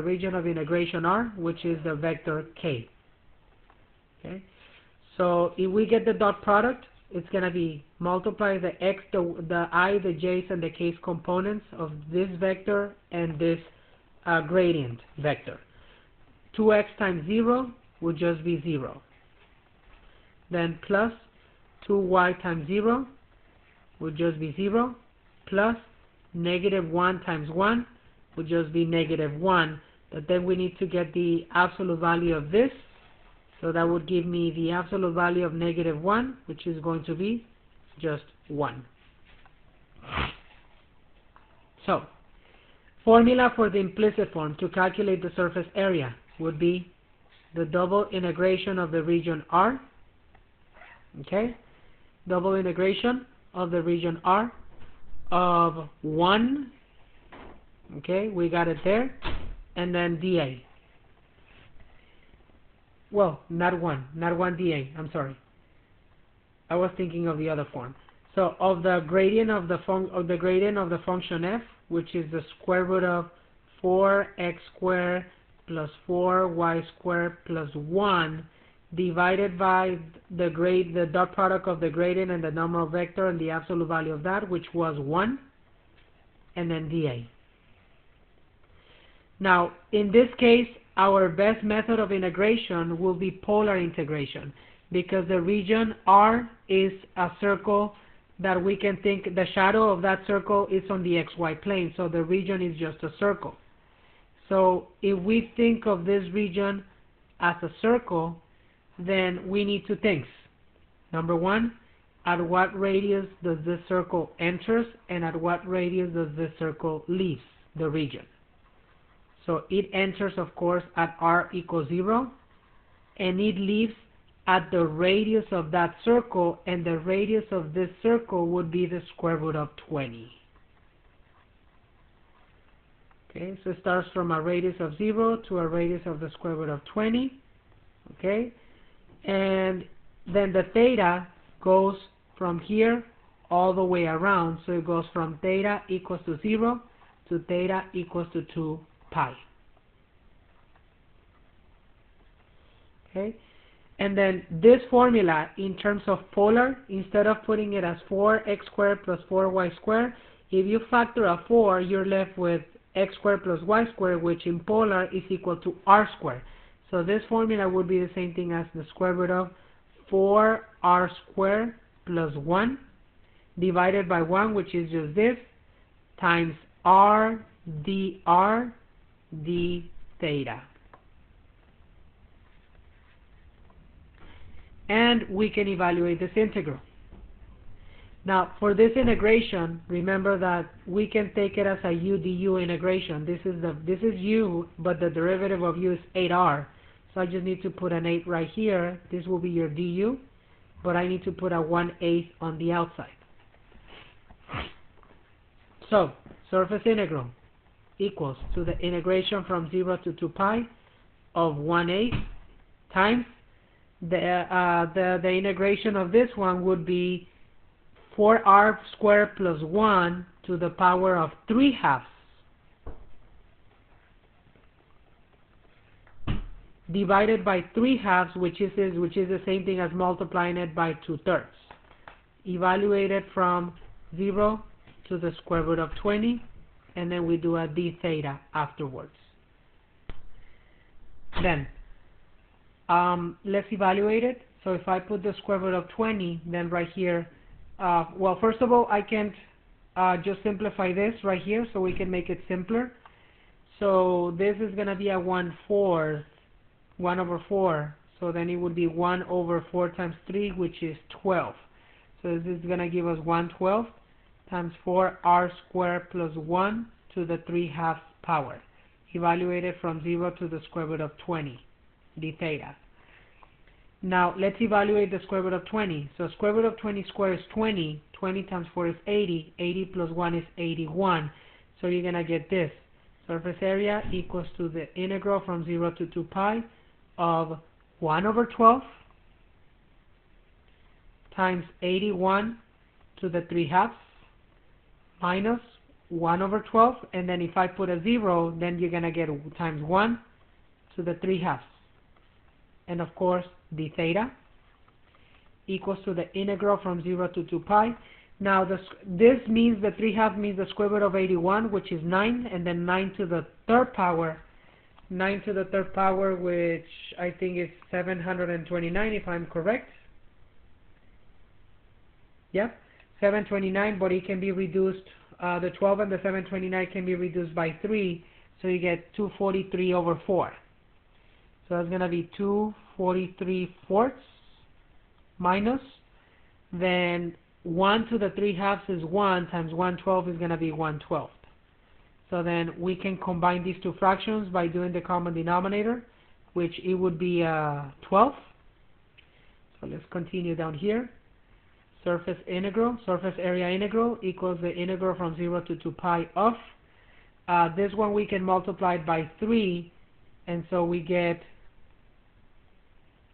region of integration R, which is the vector k. Okay? So if we get the dot product, it's going to be multiply the x, the I, the j's, and the k's components of this vector and this gradient vector. 2x times 0 would just be 0. Then plus 2y times 0 would just be 0. Plus negative 1 times 1 would just be negative 1. But then we need to get the absolute value of this. So that would give me the absolute value of negative 1, which is going to be just 1. So, formula for the implicit form to calculate the surface area would be the double integration of the region R. Okay? Double integration of the region R of 1. Okay, we got it there. And then dA. Well, not 1 dA, I'm sorry. I was thinking of the other form. So of the gradient of the function f, which is the square root of 4x squared plus 4y squared plus 1 divided by the dot product of the gradient and the normal vector and the absolute value of that, which was 1, and then dA. Now, in this case, our best method of integration will be polar integration, because the region R is a circle that we can think the shadow of that circle is on the xy plane, so the region is just a circle. So if we think of this region as a circle, then we need two things. Number one, at what radius does this circle enters, and at what radius does this circle leaves the region? So it enters, of course, at r equals 0, and it leaves at the radius of that circle, and the radius of this circle would be the square root of 20. Okay, so it starts from a radius of 0 to a radius of the square root of 20. Okay, and then the theta goes from here all the way around, so it goes from theta equals to 0 to theta equals to 2 pi. Okay, and then this formula in terms of polar, instead of putting it as 4x squared plus 4y squared, if you factor a 4, you're left with x squared plus y squared, which in polar is equal to r squared. So this formula would be the same thing as the square root of 4r squared plus 1 divided by 1, which is just this, times r dr d theta. And we can evaluate this integral. Now, for this integration, remember that we can take it as a u du integration. This is u, but the derivative of u is 8r. So I just need to put an 8 right here. This will be your du, but I need to put a 1/8 on the outside. So, surface integral equals to the integration from 0 to 2 pi of 1/8 times the integration of this one would be 4r squared plus 1 to the power of 3/2 divided by 3/2, which is the same thing as multiplying it by 2/3. Evaluated from 0 to the square root of 20, and then we do a d theta afterwards. Then let's evaluate it. So if I put the square root of 20, then right here, well, first of all, I can just simplify this right here so we can make it simpler. So this is going to be a 1/4, 1 over 4. So then it would be 1 over 4 times 3, which is 12. So this is going to give us 1/12 times 4r squared plus 1 to the 3/2 power. Evaluated from 0 to the square root of 20, d theta. Now let's evaluate the square root of 20. So square root of 20 squared is 20. 20 times 4 is 80. 80 plus 1 is 81. So you're going to get this. Surface area equals to the integral from 0 to 2 pi of 1 over 12 times 81 to the 3/2 minus 1 over 12, and then if I put a 0, then you're going to get times 1 to the 3/2. And of course, d theta equals to the integral from 0 to 2 pi. Now this means the 3/2 means the square root of 81, which is 9, and then 9 to the third power. 9 to the third power, which I think is 729 if I'm correct. Yep, 729, but it can be reduced, the 12 and the 729 can be reduced by 3, so you get 243 over 4. So that's going to be 243/4 minus, then 1 to the 3/2 is 1 times 1/12 is going to be 1/12. So then we can combine these two fractions by doing the common denominator, which it would be 12. So let's continue down here. Surface area integral equals the integral from 0 to 2 pi of, this one we can multiply it by 3, and so we get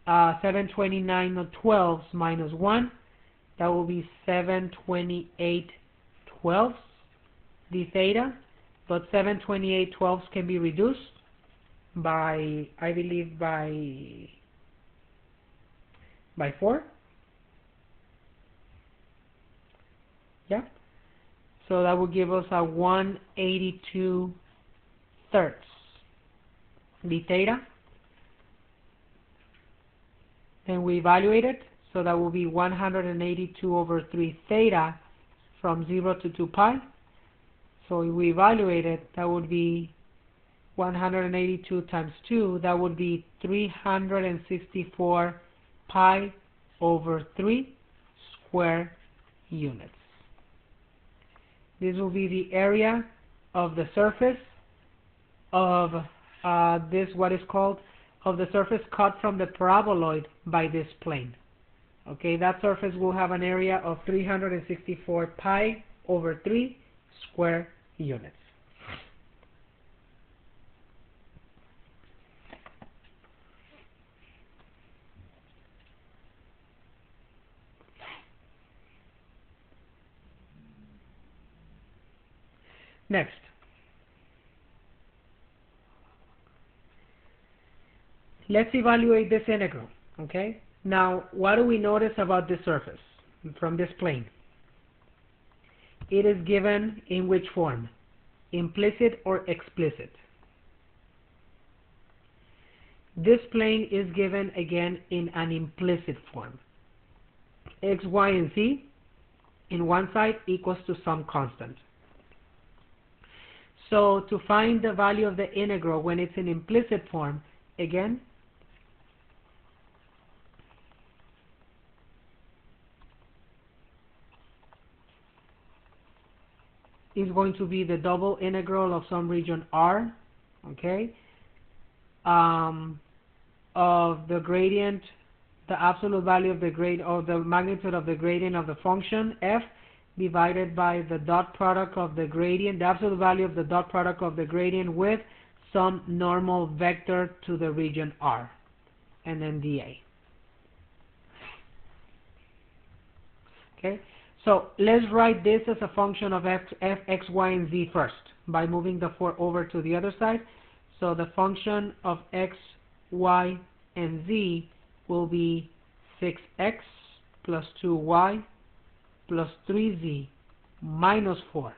729/12 minus 1. That will be 728/12 d theta, but 728/12 can be reduced by, I believe, by 4. Yeah, so that will give us a 182/3 d theta. Then we evaluate it, so that will be 182 over 3 theta from 0 to 2 pi. So if we evaluate it, that would be 182 times 2, that would be 364 pi over 3 square units. This will be the area of the surface of of the surface cut from the paraboloid by this plane. Okay, that surface will have an area of 364 pi over 3 square units. Next, let's evaluate this integral. Okay, now what do we notice about this surface from this plane? It is given in which form? Implicit or explicit? This plane is given again in an implicit form. X, y, and z in one side equals to some constant. So to find the value of the integral when it's in implicit form, again, is going to be the double integral of some region R, okay, of the gradient, the absolute value of the magnitude of the gradient of the function f divided by the dot product of the gradient, the absolute value of the dot product of the gradient with some normal vector to the region R, and then dA. Okay, So let's write this as a function of f, x, y, and z first by moving the 4 over to the other side. So the function of x, y, and z will be 6x plus 2y plus 3z minus 4.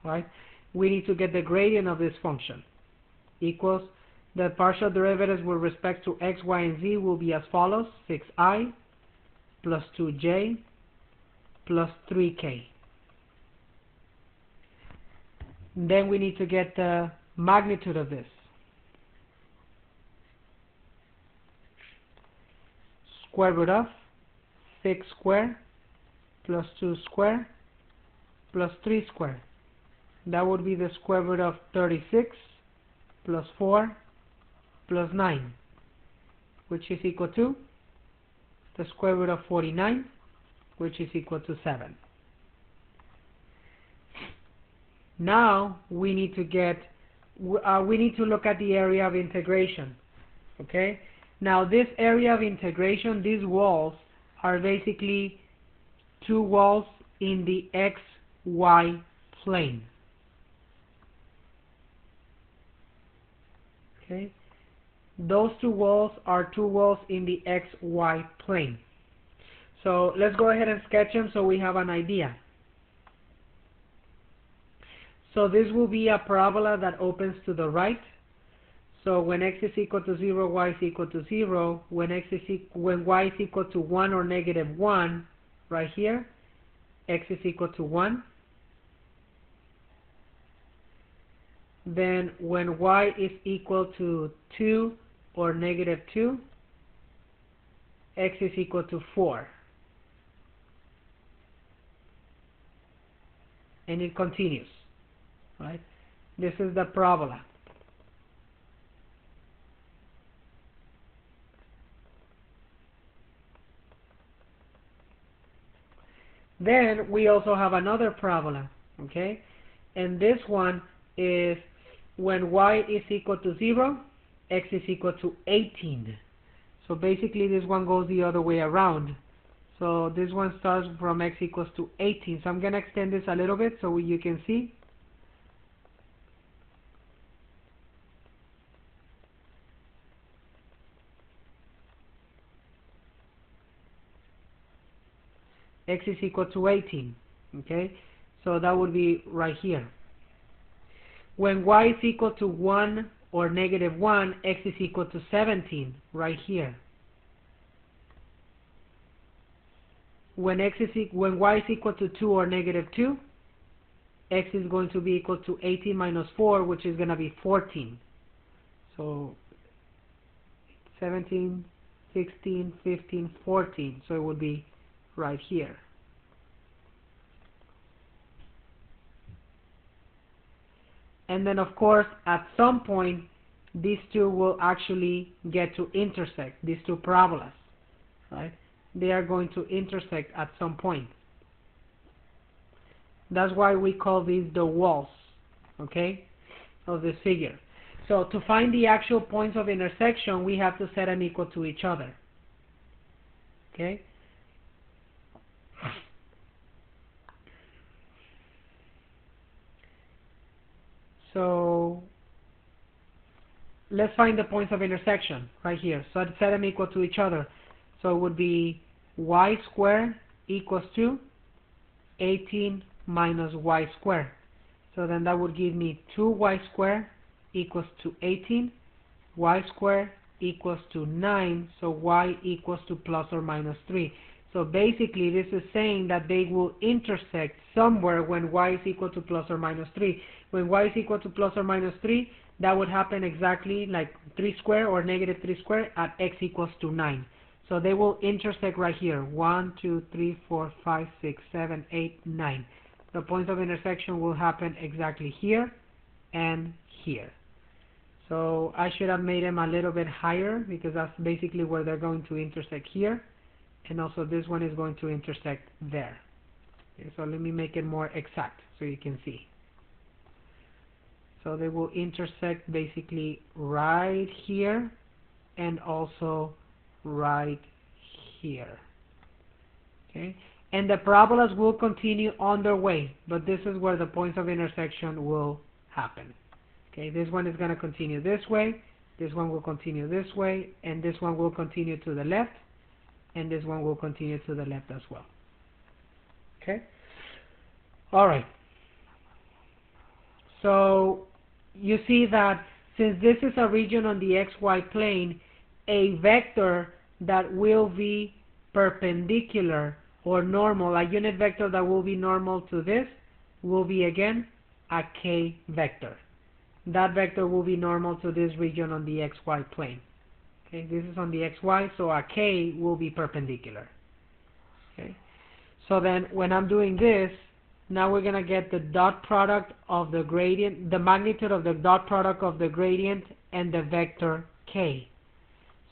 Right? We need to get the gradient of this function. Equals the partial derivatives with respect to x, y, and z will be as follows: 6i plus 2j plus 3k. Then we need to get the magnitude of this. Square root of 6 squared plus 2 squared plus 3 squared. That would be the square root of 36 plus 4 plus 9, which is equal to the square root of 49, which is equal to 7. Now we need to look at the area of integration. Okay? Now this area of integration, these walls are basically two walls in the xy plane. Okay? Those two walls are two walls in the xy plane. So let's go ahead and sketch them so we have an idea. So this will be a parabola that opens to the right. So when x is equal to 0, y is equal to 0. When y is equal to 1 or negative 1, right here, x is equal to 1. Then when y is equal to 2 or negative 2, x is equal to 4. And it continues. Right? This is the parabola. Then we also have another parabola, okay? And this one is when y is equal to 0, x is equal to 18. So basically this one goes the other way around. So this one starts from x equals to 18. So I'm going to extend this a little bit so you can see. X is equal to 18. Okay, so that would be right here. When y is equal to 1 or negative 1, x is equal to 17, right here. When y is equal to 2 or negative 2, x is going to be equal to 18 minus 4, which is going to be 14. So 17, 16, 15, 14. So it would be right here. And then of course at some point these two will actually get to intersect, these two parabolas, right? They are going to intersect at some point. That's why we call these the walls, okay, of this figure. So to find the actual points of intersection, we have to set them equal to each other. Okay? So let's find the points of intersection right here. So I'd set them equal to each other. So it would be y squared equals to 18 minus y squared. So then that would give me 2y squared equals to 18. Y squared equals to 9. So y equals to plus or minus 3. So basically this is saying that they will intersect somewhere when y is equal to plus or minus 3. When y is equal to plus or minus 3, that would happen exactly like 3 squared or negative 3 squared at x equals to 9. So they will intersect right here. 1, 2, 3, 4, 5, 6, 7, 8, 9. The points of intersection will happen exactly here and here. So I should have made them a little bit higher because that's basically where they're going to intersect here. And also this one is going to intersect there. Okay, so let me make it more exact so you can see. So they will intersect basically right here and also right here. Okay, and the parabolas will continue on their way, but this is where the points of intersection will happen. Okay, this one is going to continue this way, this one will continue this way, and this one will continue to the left, and this one will continue to the left as well. Okay, all right. So you see that since this is a region on the xy plane, a vector that will be perpendicular or normal, a unit vector that will be normal to this, will be again a k vector. That vector will be normal to this region on the xy plane. Okay, this is on the xy, so a k will be perpendicular. Okay, so then when I'm doing this, now we're going to get the dot product of the gradient, the magnitude of the dot product of the gradient and the vector k.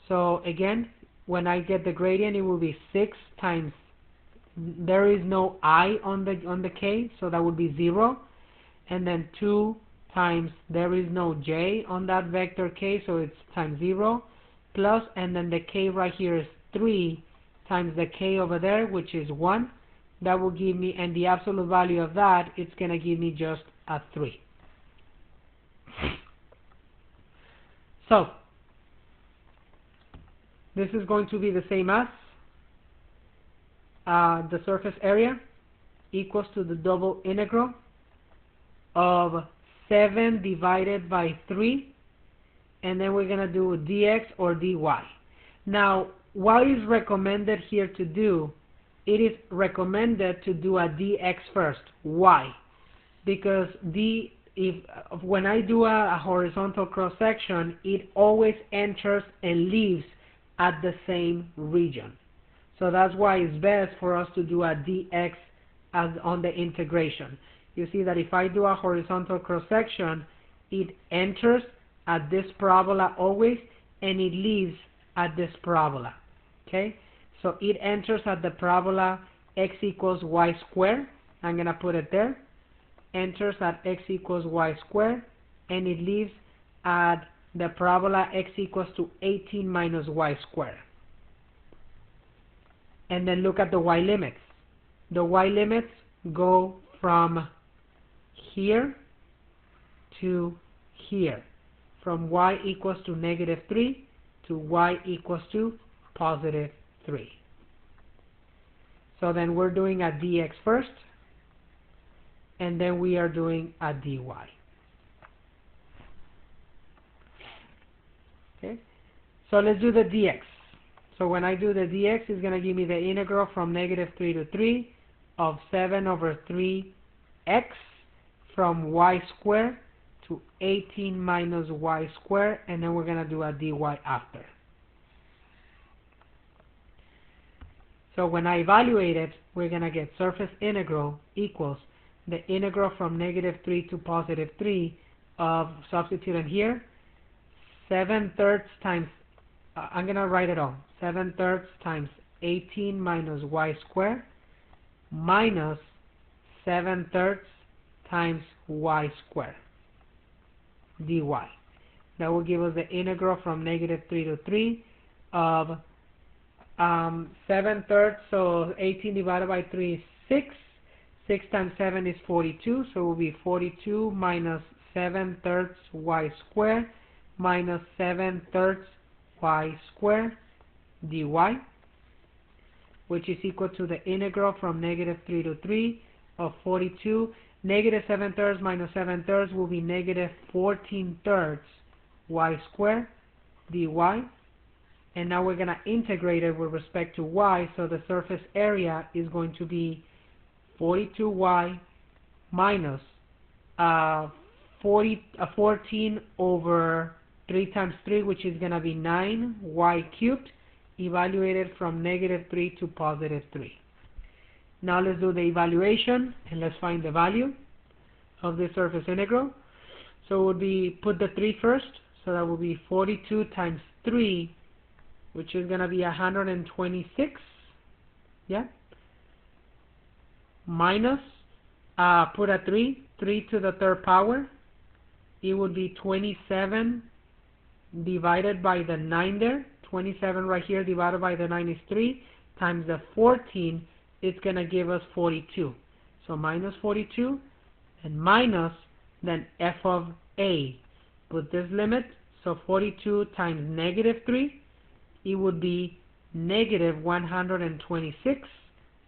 So again, when I get the gradient, it will be 6 times, there is no I on the k, so that would be 0, and then 2 times, there is no j on that vector k, so it's times 0, plus, and then the k right here is 3 times the k over there, which is 1. That will give me, and the absolute value of that, it's going to give me just a 3. So this is going to be the same as the surface area equals to the double integral of 7 divided by 3, and then we're going to do dx or dy. Now, what is recommended here to do? It is recommended to do a dx first. Why? Because when I do a horizontal cross-section, it always enters and leaves at the same region. So that's why it's best for us to do a dx as on the integration. You see that if I do a horizontal cross-section, it enters at this parabola always, and it leaves at this parabola. Okay? So it enters at the parabola x equals y squared. I'm going to put it there. Enters at x equals y squared, and it leaves at the parabola x equals to 18 minus y squared. And then look at the y limits. The y limits go from here to here, from y equals to -3 to y equals to +3. So then we're doing a dx first, and then we are doing a dy. Okay, so let's do the dx. So when I do the dx, it's going to give me the integral from -3 to 3 of 7 over 3x from y squared to 18 minus y squared, and then we're going to do a dy after. So when I evaluate it, we're going to get surface integral equals the integral from -3 to +3 of, substituting here, 7/3 times, I'm going to write it all, 7/3 times 18 minus y squared minus 7/3 times y squared dy. That will give us the integral from -3 to 3 of 7/3, so 18 divided by 3 is 6. 6 times 7 is 42, so it will be 42 minus 7/3 y squared minus 7/3 y squared dy, which is equal to the integral from -3 to 3 of 42. -7/3 minus 7/3 will be -14/3 y squared dy. And now we're going to integrate it with respect to y, so the surface area is going to be 42y minus 14 over 3 times 3, which is going to be 9y cubed, evaluated from -3 to +3. Now let's do the evaluation, and let's find the value of the surface integral. So it would be, put the 3 first, so that will be 42 times 3, which is going to be 126, yeah, minus, put a 3 to the 3rd power, it would be 27 divided by the 9 there, 27 right here divided by the 9 is 3, times the 14 it's going to give us 42. So minus 42 and minus then f of a. Put this limit, so 42 times negative 3, it would be negative 126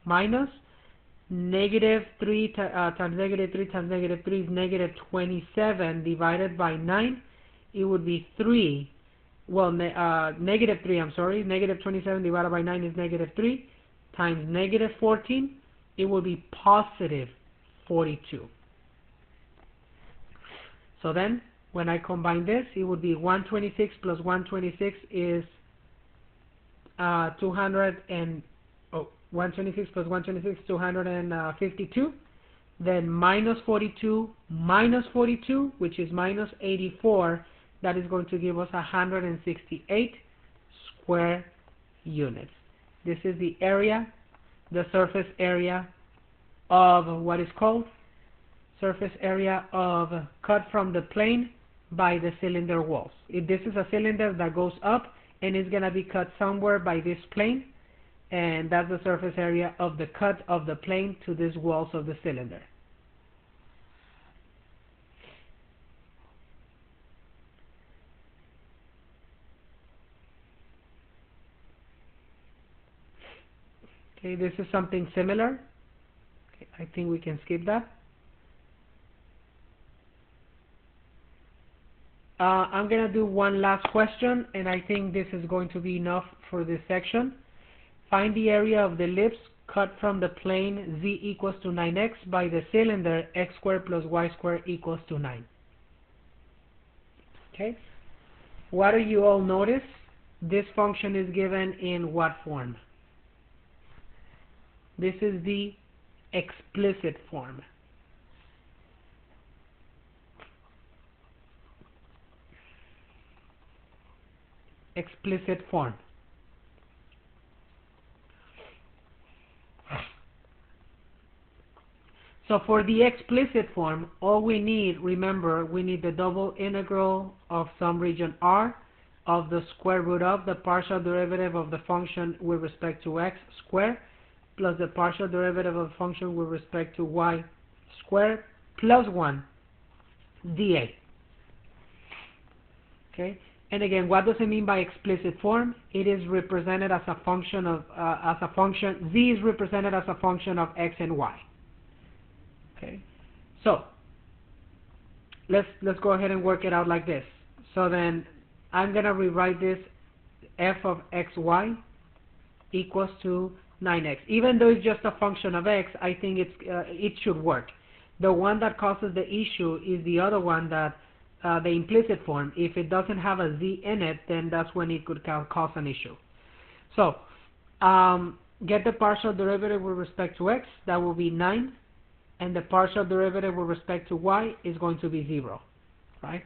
minus negative 3 times negative 3 times negative 3 is negative 27 divided by 9. It would be 3. Well, negative 3, I'm sorry. Negative 27 divided by 9 is negative 3 times negative 14. It will be positive 42. So then, when I combine this, it would be 126 plus 126 is 126 plus 126 is 252. Then minus 42 minus 42, which is minus 84. That is going to give us 168 square units. This is the area, the surface area of what is called surface area of cut from the plane by the cylinder walls. If this is a cylinder that goes up and is going to be cut somewhere by this plane, and that's the surface area of the cut of the plane to these walls of the cylinder. Okay, this is something similar. Okay, I think we can skip that. I'm going to do one last question, and I think this is going to be enough for this section. Find the area of the ellipse cut from the plane z equals to 9x by the cylinder x squared plus y squared equals to 9. Okay. What do you all notice? This function is given in what form? This is the explicit form. Explicit form. So for the explicit form, all we need, remember, we need the double integral of some region R of the square root of the partial derivative of the function with respect to x squared plus the partial derivative of the function with respect to y squared plus 1 dA. Okay? And again, what does it mean by explicit form? It is represented as a function of, z is represented as a function of x and y. Okay, so let's go ahead and work it out like this. So then I'm gonna rewrite this f of xy equals to 9x. Even though it's just a function of x, I think it should work. The one that causes the issue is the other one, that the implicit form. If it doesn't have a z in it, then that's when it could cause an issue. So get the partial derivative with respect to x. That will be 9. And the partial derivative with respect to y is going to be 0, right?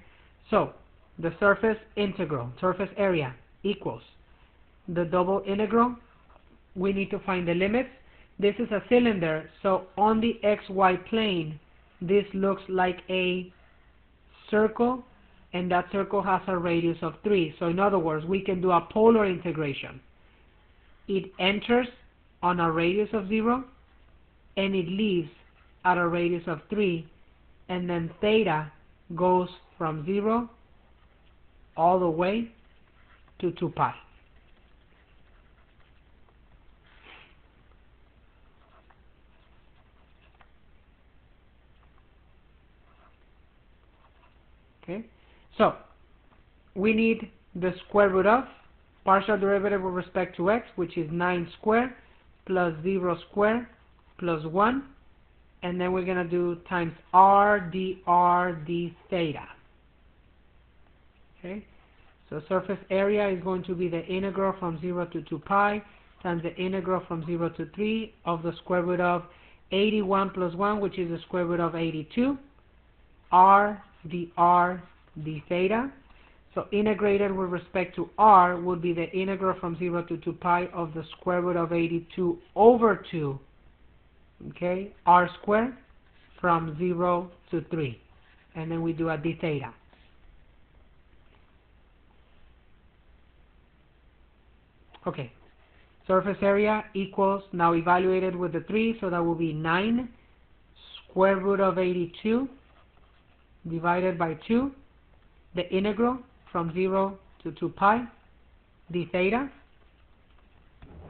So the surface integral, surface area, equals the double integral. We need to find the limits. This is a cylinder, so on the xy plane, this looks like a circle, and that circle has a radius of 3. So in other words, we can do a polar integration. It enters on a radius of 0, and it leaves at a radius of 3, and then theta goes from 0 all the way to 2 pi. Okay, so we need the square root of partial derivative with respect to x, which is 9 squared plus 0 squared plus 1. And then we're going to do times r d theta. Okay, so surface area is going to be the integral from 0 to 2 pi times the integral from 0 to 3 of the square root of 81 plus 1, which is the square root of 82, r d theta. So integrated with respect to r would be the integral from 0 to 2 pi of the square root of 82 over 2. Okay, r squared from 0 to 3, and then we do a d theta. Okay, surface area equals, now evaluated with the 3, so that will be 9 square root of 82 divided by 2, the integral from 0 to 2 pi d theta,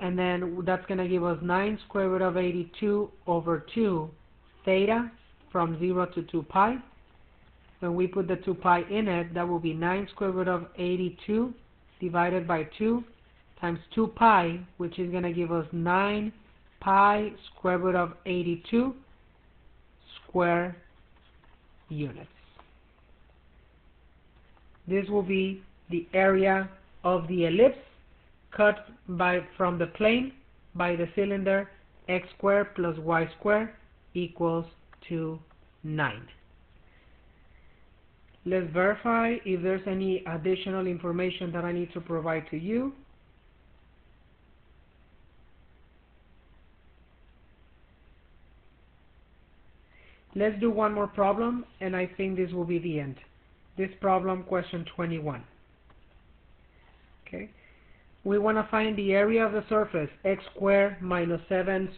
and then that's going to give us 9 square root of 82 over 2 theta from 0 to 2 pi. When we put the 2 pi in it, that will be 9 square root of 82 divided by 2 times 2 pi, which is going to give us 9 pi square root of 82 square units. This will be the area of the ellipse cut from the plane by the cylinder x squared plus y squared equals to 9. Let's verify if there's any additional information that I need to provide to you. Let's do one more problem, and I think this will be the end. This problem, question 21. Okay. We want to find the area of the surface x squared minus 7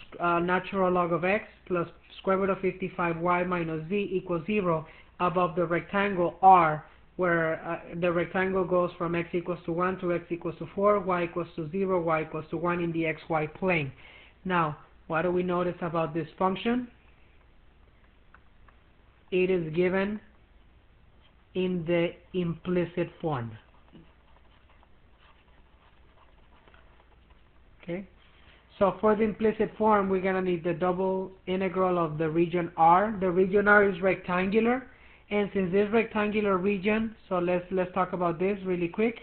natural log of x plus square root of 55y minus z equals 0 above the rectangle R, where the rectangle goes from x equals to 1 to x equals to 4, y equals to 0, y equals to 1 in the xy plane. Now, what do we notice about this function? It is given in the implicit form. Okay, so for the implicit form, we're going to need the double integral of the region R. The region R is rectangular, and since this rectangular region, so let's talk about this really quick.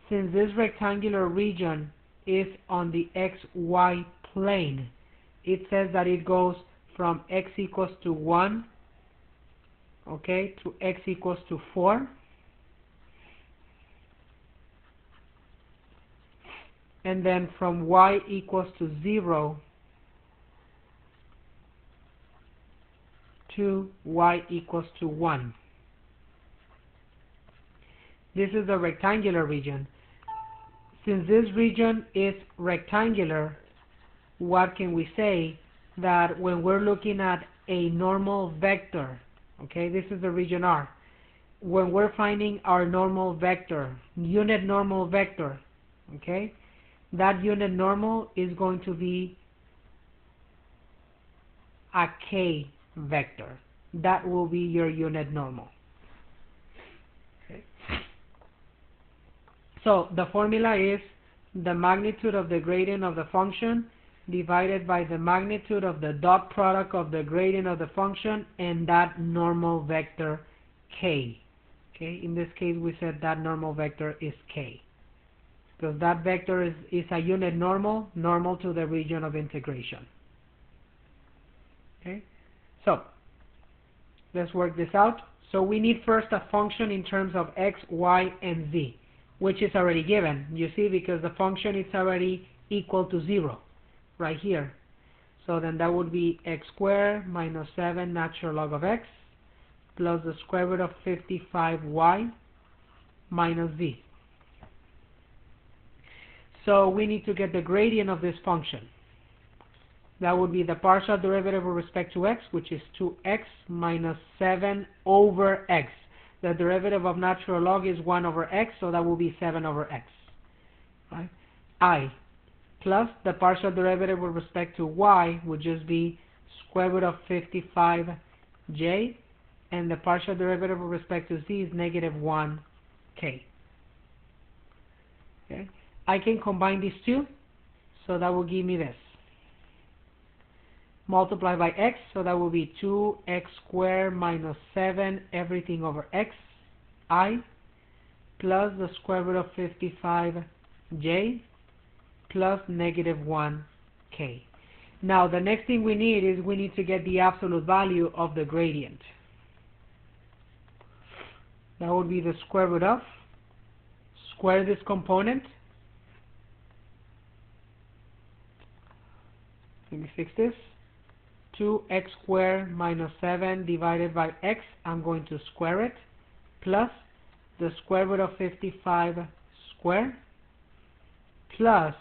Since this rectangular region is on the xy plane, it says that it goes from x equals to 1, okay, to x equals to 4. And then from y equals to 0 to y equals to 1. This is the rectangular region. Since this region is rectangular, what can we say? That when we're looking at a normal vector, okay, this is the region R. When we're finding our normal vector, unit normal vector, okay, that unit normal is going to be a k vector. That will be your unit normal. Okay. So the formula is the magnitude of the gradient of the function divided by the magnitude of the dot product of the gradient of the function and that normal vector k. Okay, in this case we said that normal vector is k, because that vector is a unit normal to the region of integration. Okay, so let's work this out. So we need first a function in terms of x, y, and z, which is already given, you see, because the function is already equal to 0 right here. So then that would be x squared minus 7 natural log of x plus the square root of 55y minus z. So we need to get the gradient of this function. That would be the partial derivative with respect to x, which is 2x minus 7 over x. The derivative of natural log is 1 over x, so that will be 7 over x. Right? I plus the partial derivative with respect to y would just be square root of 55j, and the partial derivative with respect to z is negative 1k. Okay? I can combine these two, so that will give me this. Multiply by x, so that will be 2x squared minus 7 everything over x, I, plus the square root of 55j, plus negative 1k. Now the next thing we need is we need to get the absolute value of the gradient. That would be the square root of, square this component. Let me fix this. 2x squared minus 7 divided by x, I'm going to square it, plus the square root of 55 squared, plus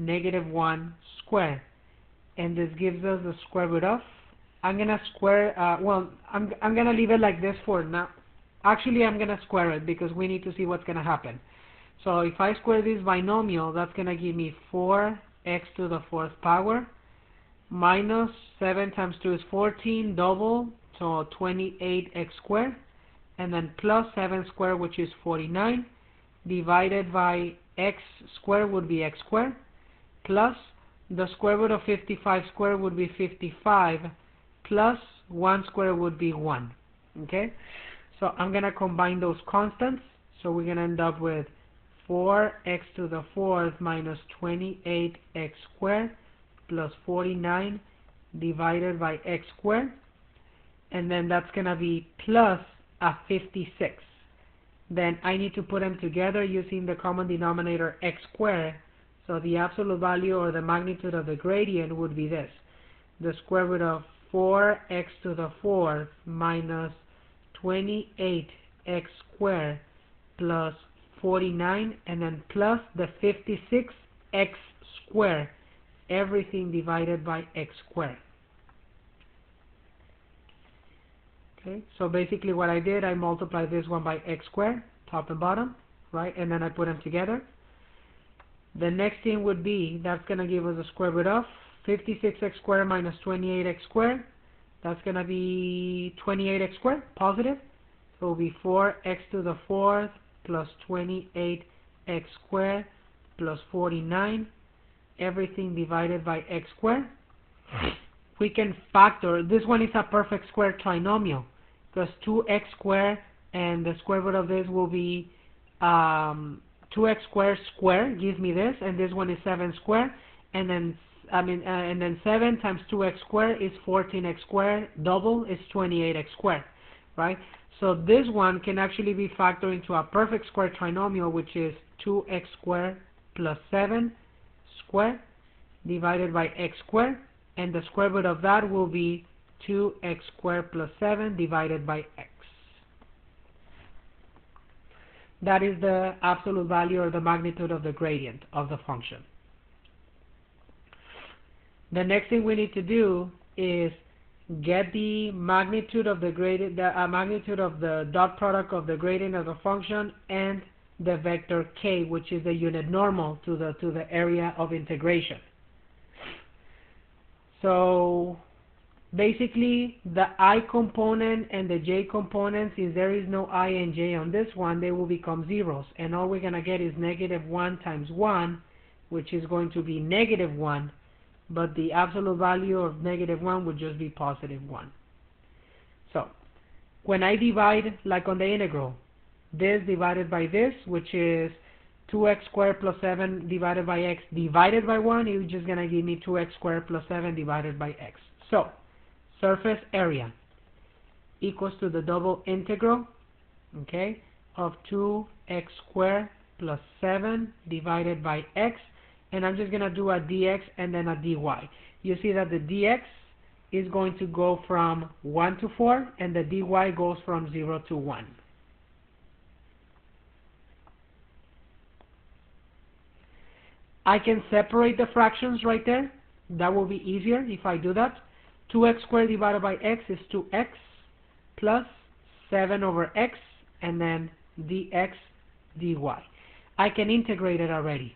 negative 1 squared. And this gives us the square root of, I'm going to square, well, I'm going to leave it like this for now. Actually, I'm going to square it because we need to see what's going to happen. So if I square this binomial, that's going to give me 4x to the 4th power minus 7 times 2 is 14, double, so 28x squared, and then plus 7 squared, which is 49, divided by x squared would be x squared, plus the square root of 55 squared would be 55, plus 1 squared would be 1. Okay? So I'm going to combine those constants. So we're going to end up with 4x to the 4th minus 28x squared plus 49 divided by x squared. And then that's going to be plus a 56. Then I need to put them together using the common denominator x squared. So the absolute value or the magnitude of the gradient would be this. The square root of 4x to the 4th minus 28x squared plus 49, and then plus the 56x squared, everything divided by x squared. Okay, so basically what I did, I multiplied this one by x squared, top and bottom, right? And then I put them together. The next thing would be, that's going to give us a square root of 56x squared minus 28x squared. That's going to be 28x squared, positive. So it will be 4x to the 4th plus 28x squared plus 49, everything divided by x squared. We can factor, this one is a perfect square trinomial, because 2x squared and the square root of this will be 2x squared gives me this, and this one is 7 squared, and then and then 7 times 2x squared is 14x squared, double is 28x squared, right? So this one can actually be factored into a perfect square trinomial, which is 2x squared plus 7 squared divided by x squared, and the square root of that will be 2x squared plus 7 divided by x. That is the absolute value or the magnitude of the gradient of the function. The next thing we need to do is get the magnitude of the gradient, the magnitude of the dot product of the gradient of the function and the vector k, which is the unit normal to the area of integration. So basically, the I component and the j component, since there is no I and j on this one, they will become zeros. And all we're going to get is negative 1 times 1, which is going to be negative 1. But the absolute value of negative 1 would just be positive 1. So when I divide, like on the integral, this divided by this, which is 2x squared plus 7 divided by x divided by 1, it's just going to give me 2x squared plus 7 divided by x. So surface area equals to the double integral, okay, of 2x squared plus 7 divided by x, and I'm just going to do a dx and then a dy. You see that the dx is going to go from 1 to 4, and the dy goes from 0 to 1. I can separate the fractions right there. That will be easier if I do that. 2x squared divided by x is 2x plus 7 over x, and then dx dy. I can integrate it already.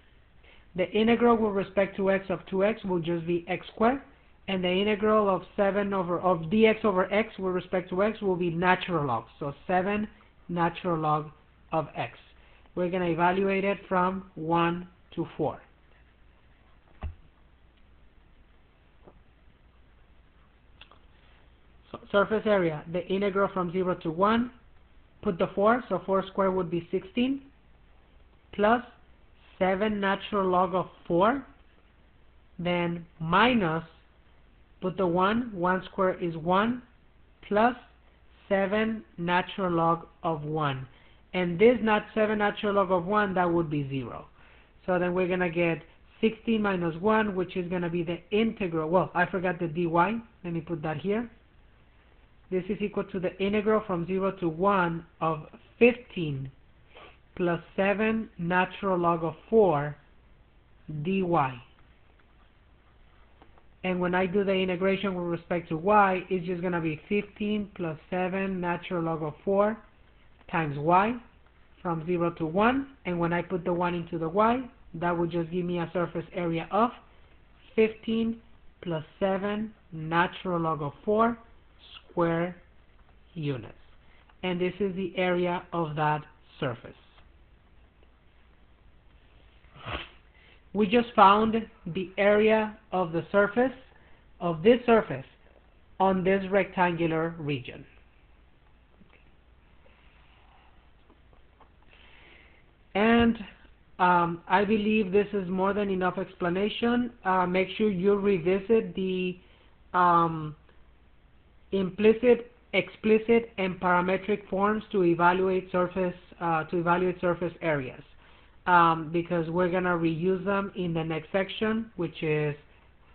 The integral with respect to x of 2x will just be x squared, and the integral of dx over x with respect to x will be natural log. So 7 natural log of x. We're going to evaluate it from 1 to 4. So surface area, the integral from 0 to 1, put the 4, so 4 squared would be 16, plus 7 natural log of 4, then minus, put the 1 squared is 1, plus 7 natural log of 1. And this 7 natural log of 1, that would be 0. So then we're going to get 16 minus 1, which is going to be the integral. Well, I forgot the dy. Let me put that here. This is equal to the integral from 0 to 1 of 15 plus 7 natural log of 4 dy. And when I do the integration with respect to y, it's just going to be 15 plus 7 natural log of 4 times y from 0 to 1. And when I put the 1 into the y, that would just give me a surface area of 15 plus 7 natural log of 4 square units. And this is the area of that surface. We just found the area of the surface, of this surface, on this rectangular region. And I believe this is more than enough explanation. Make sure you revisit the implicit, explicit, and parametric forms to evaluate surface areas. Because we're going to reuse them in the next section, which is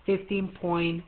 15.2.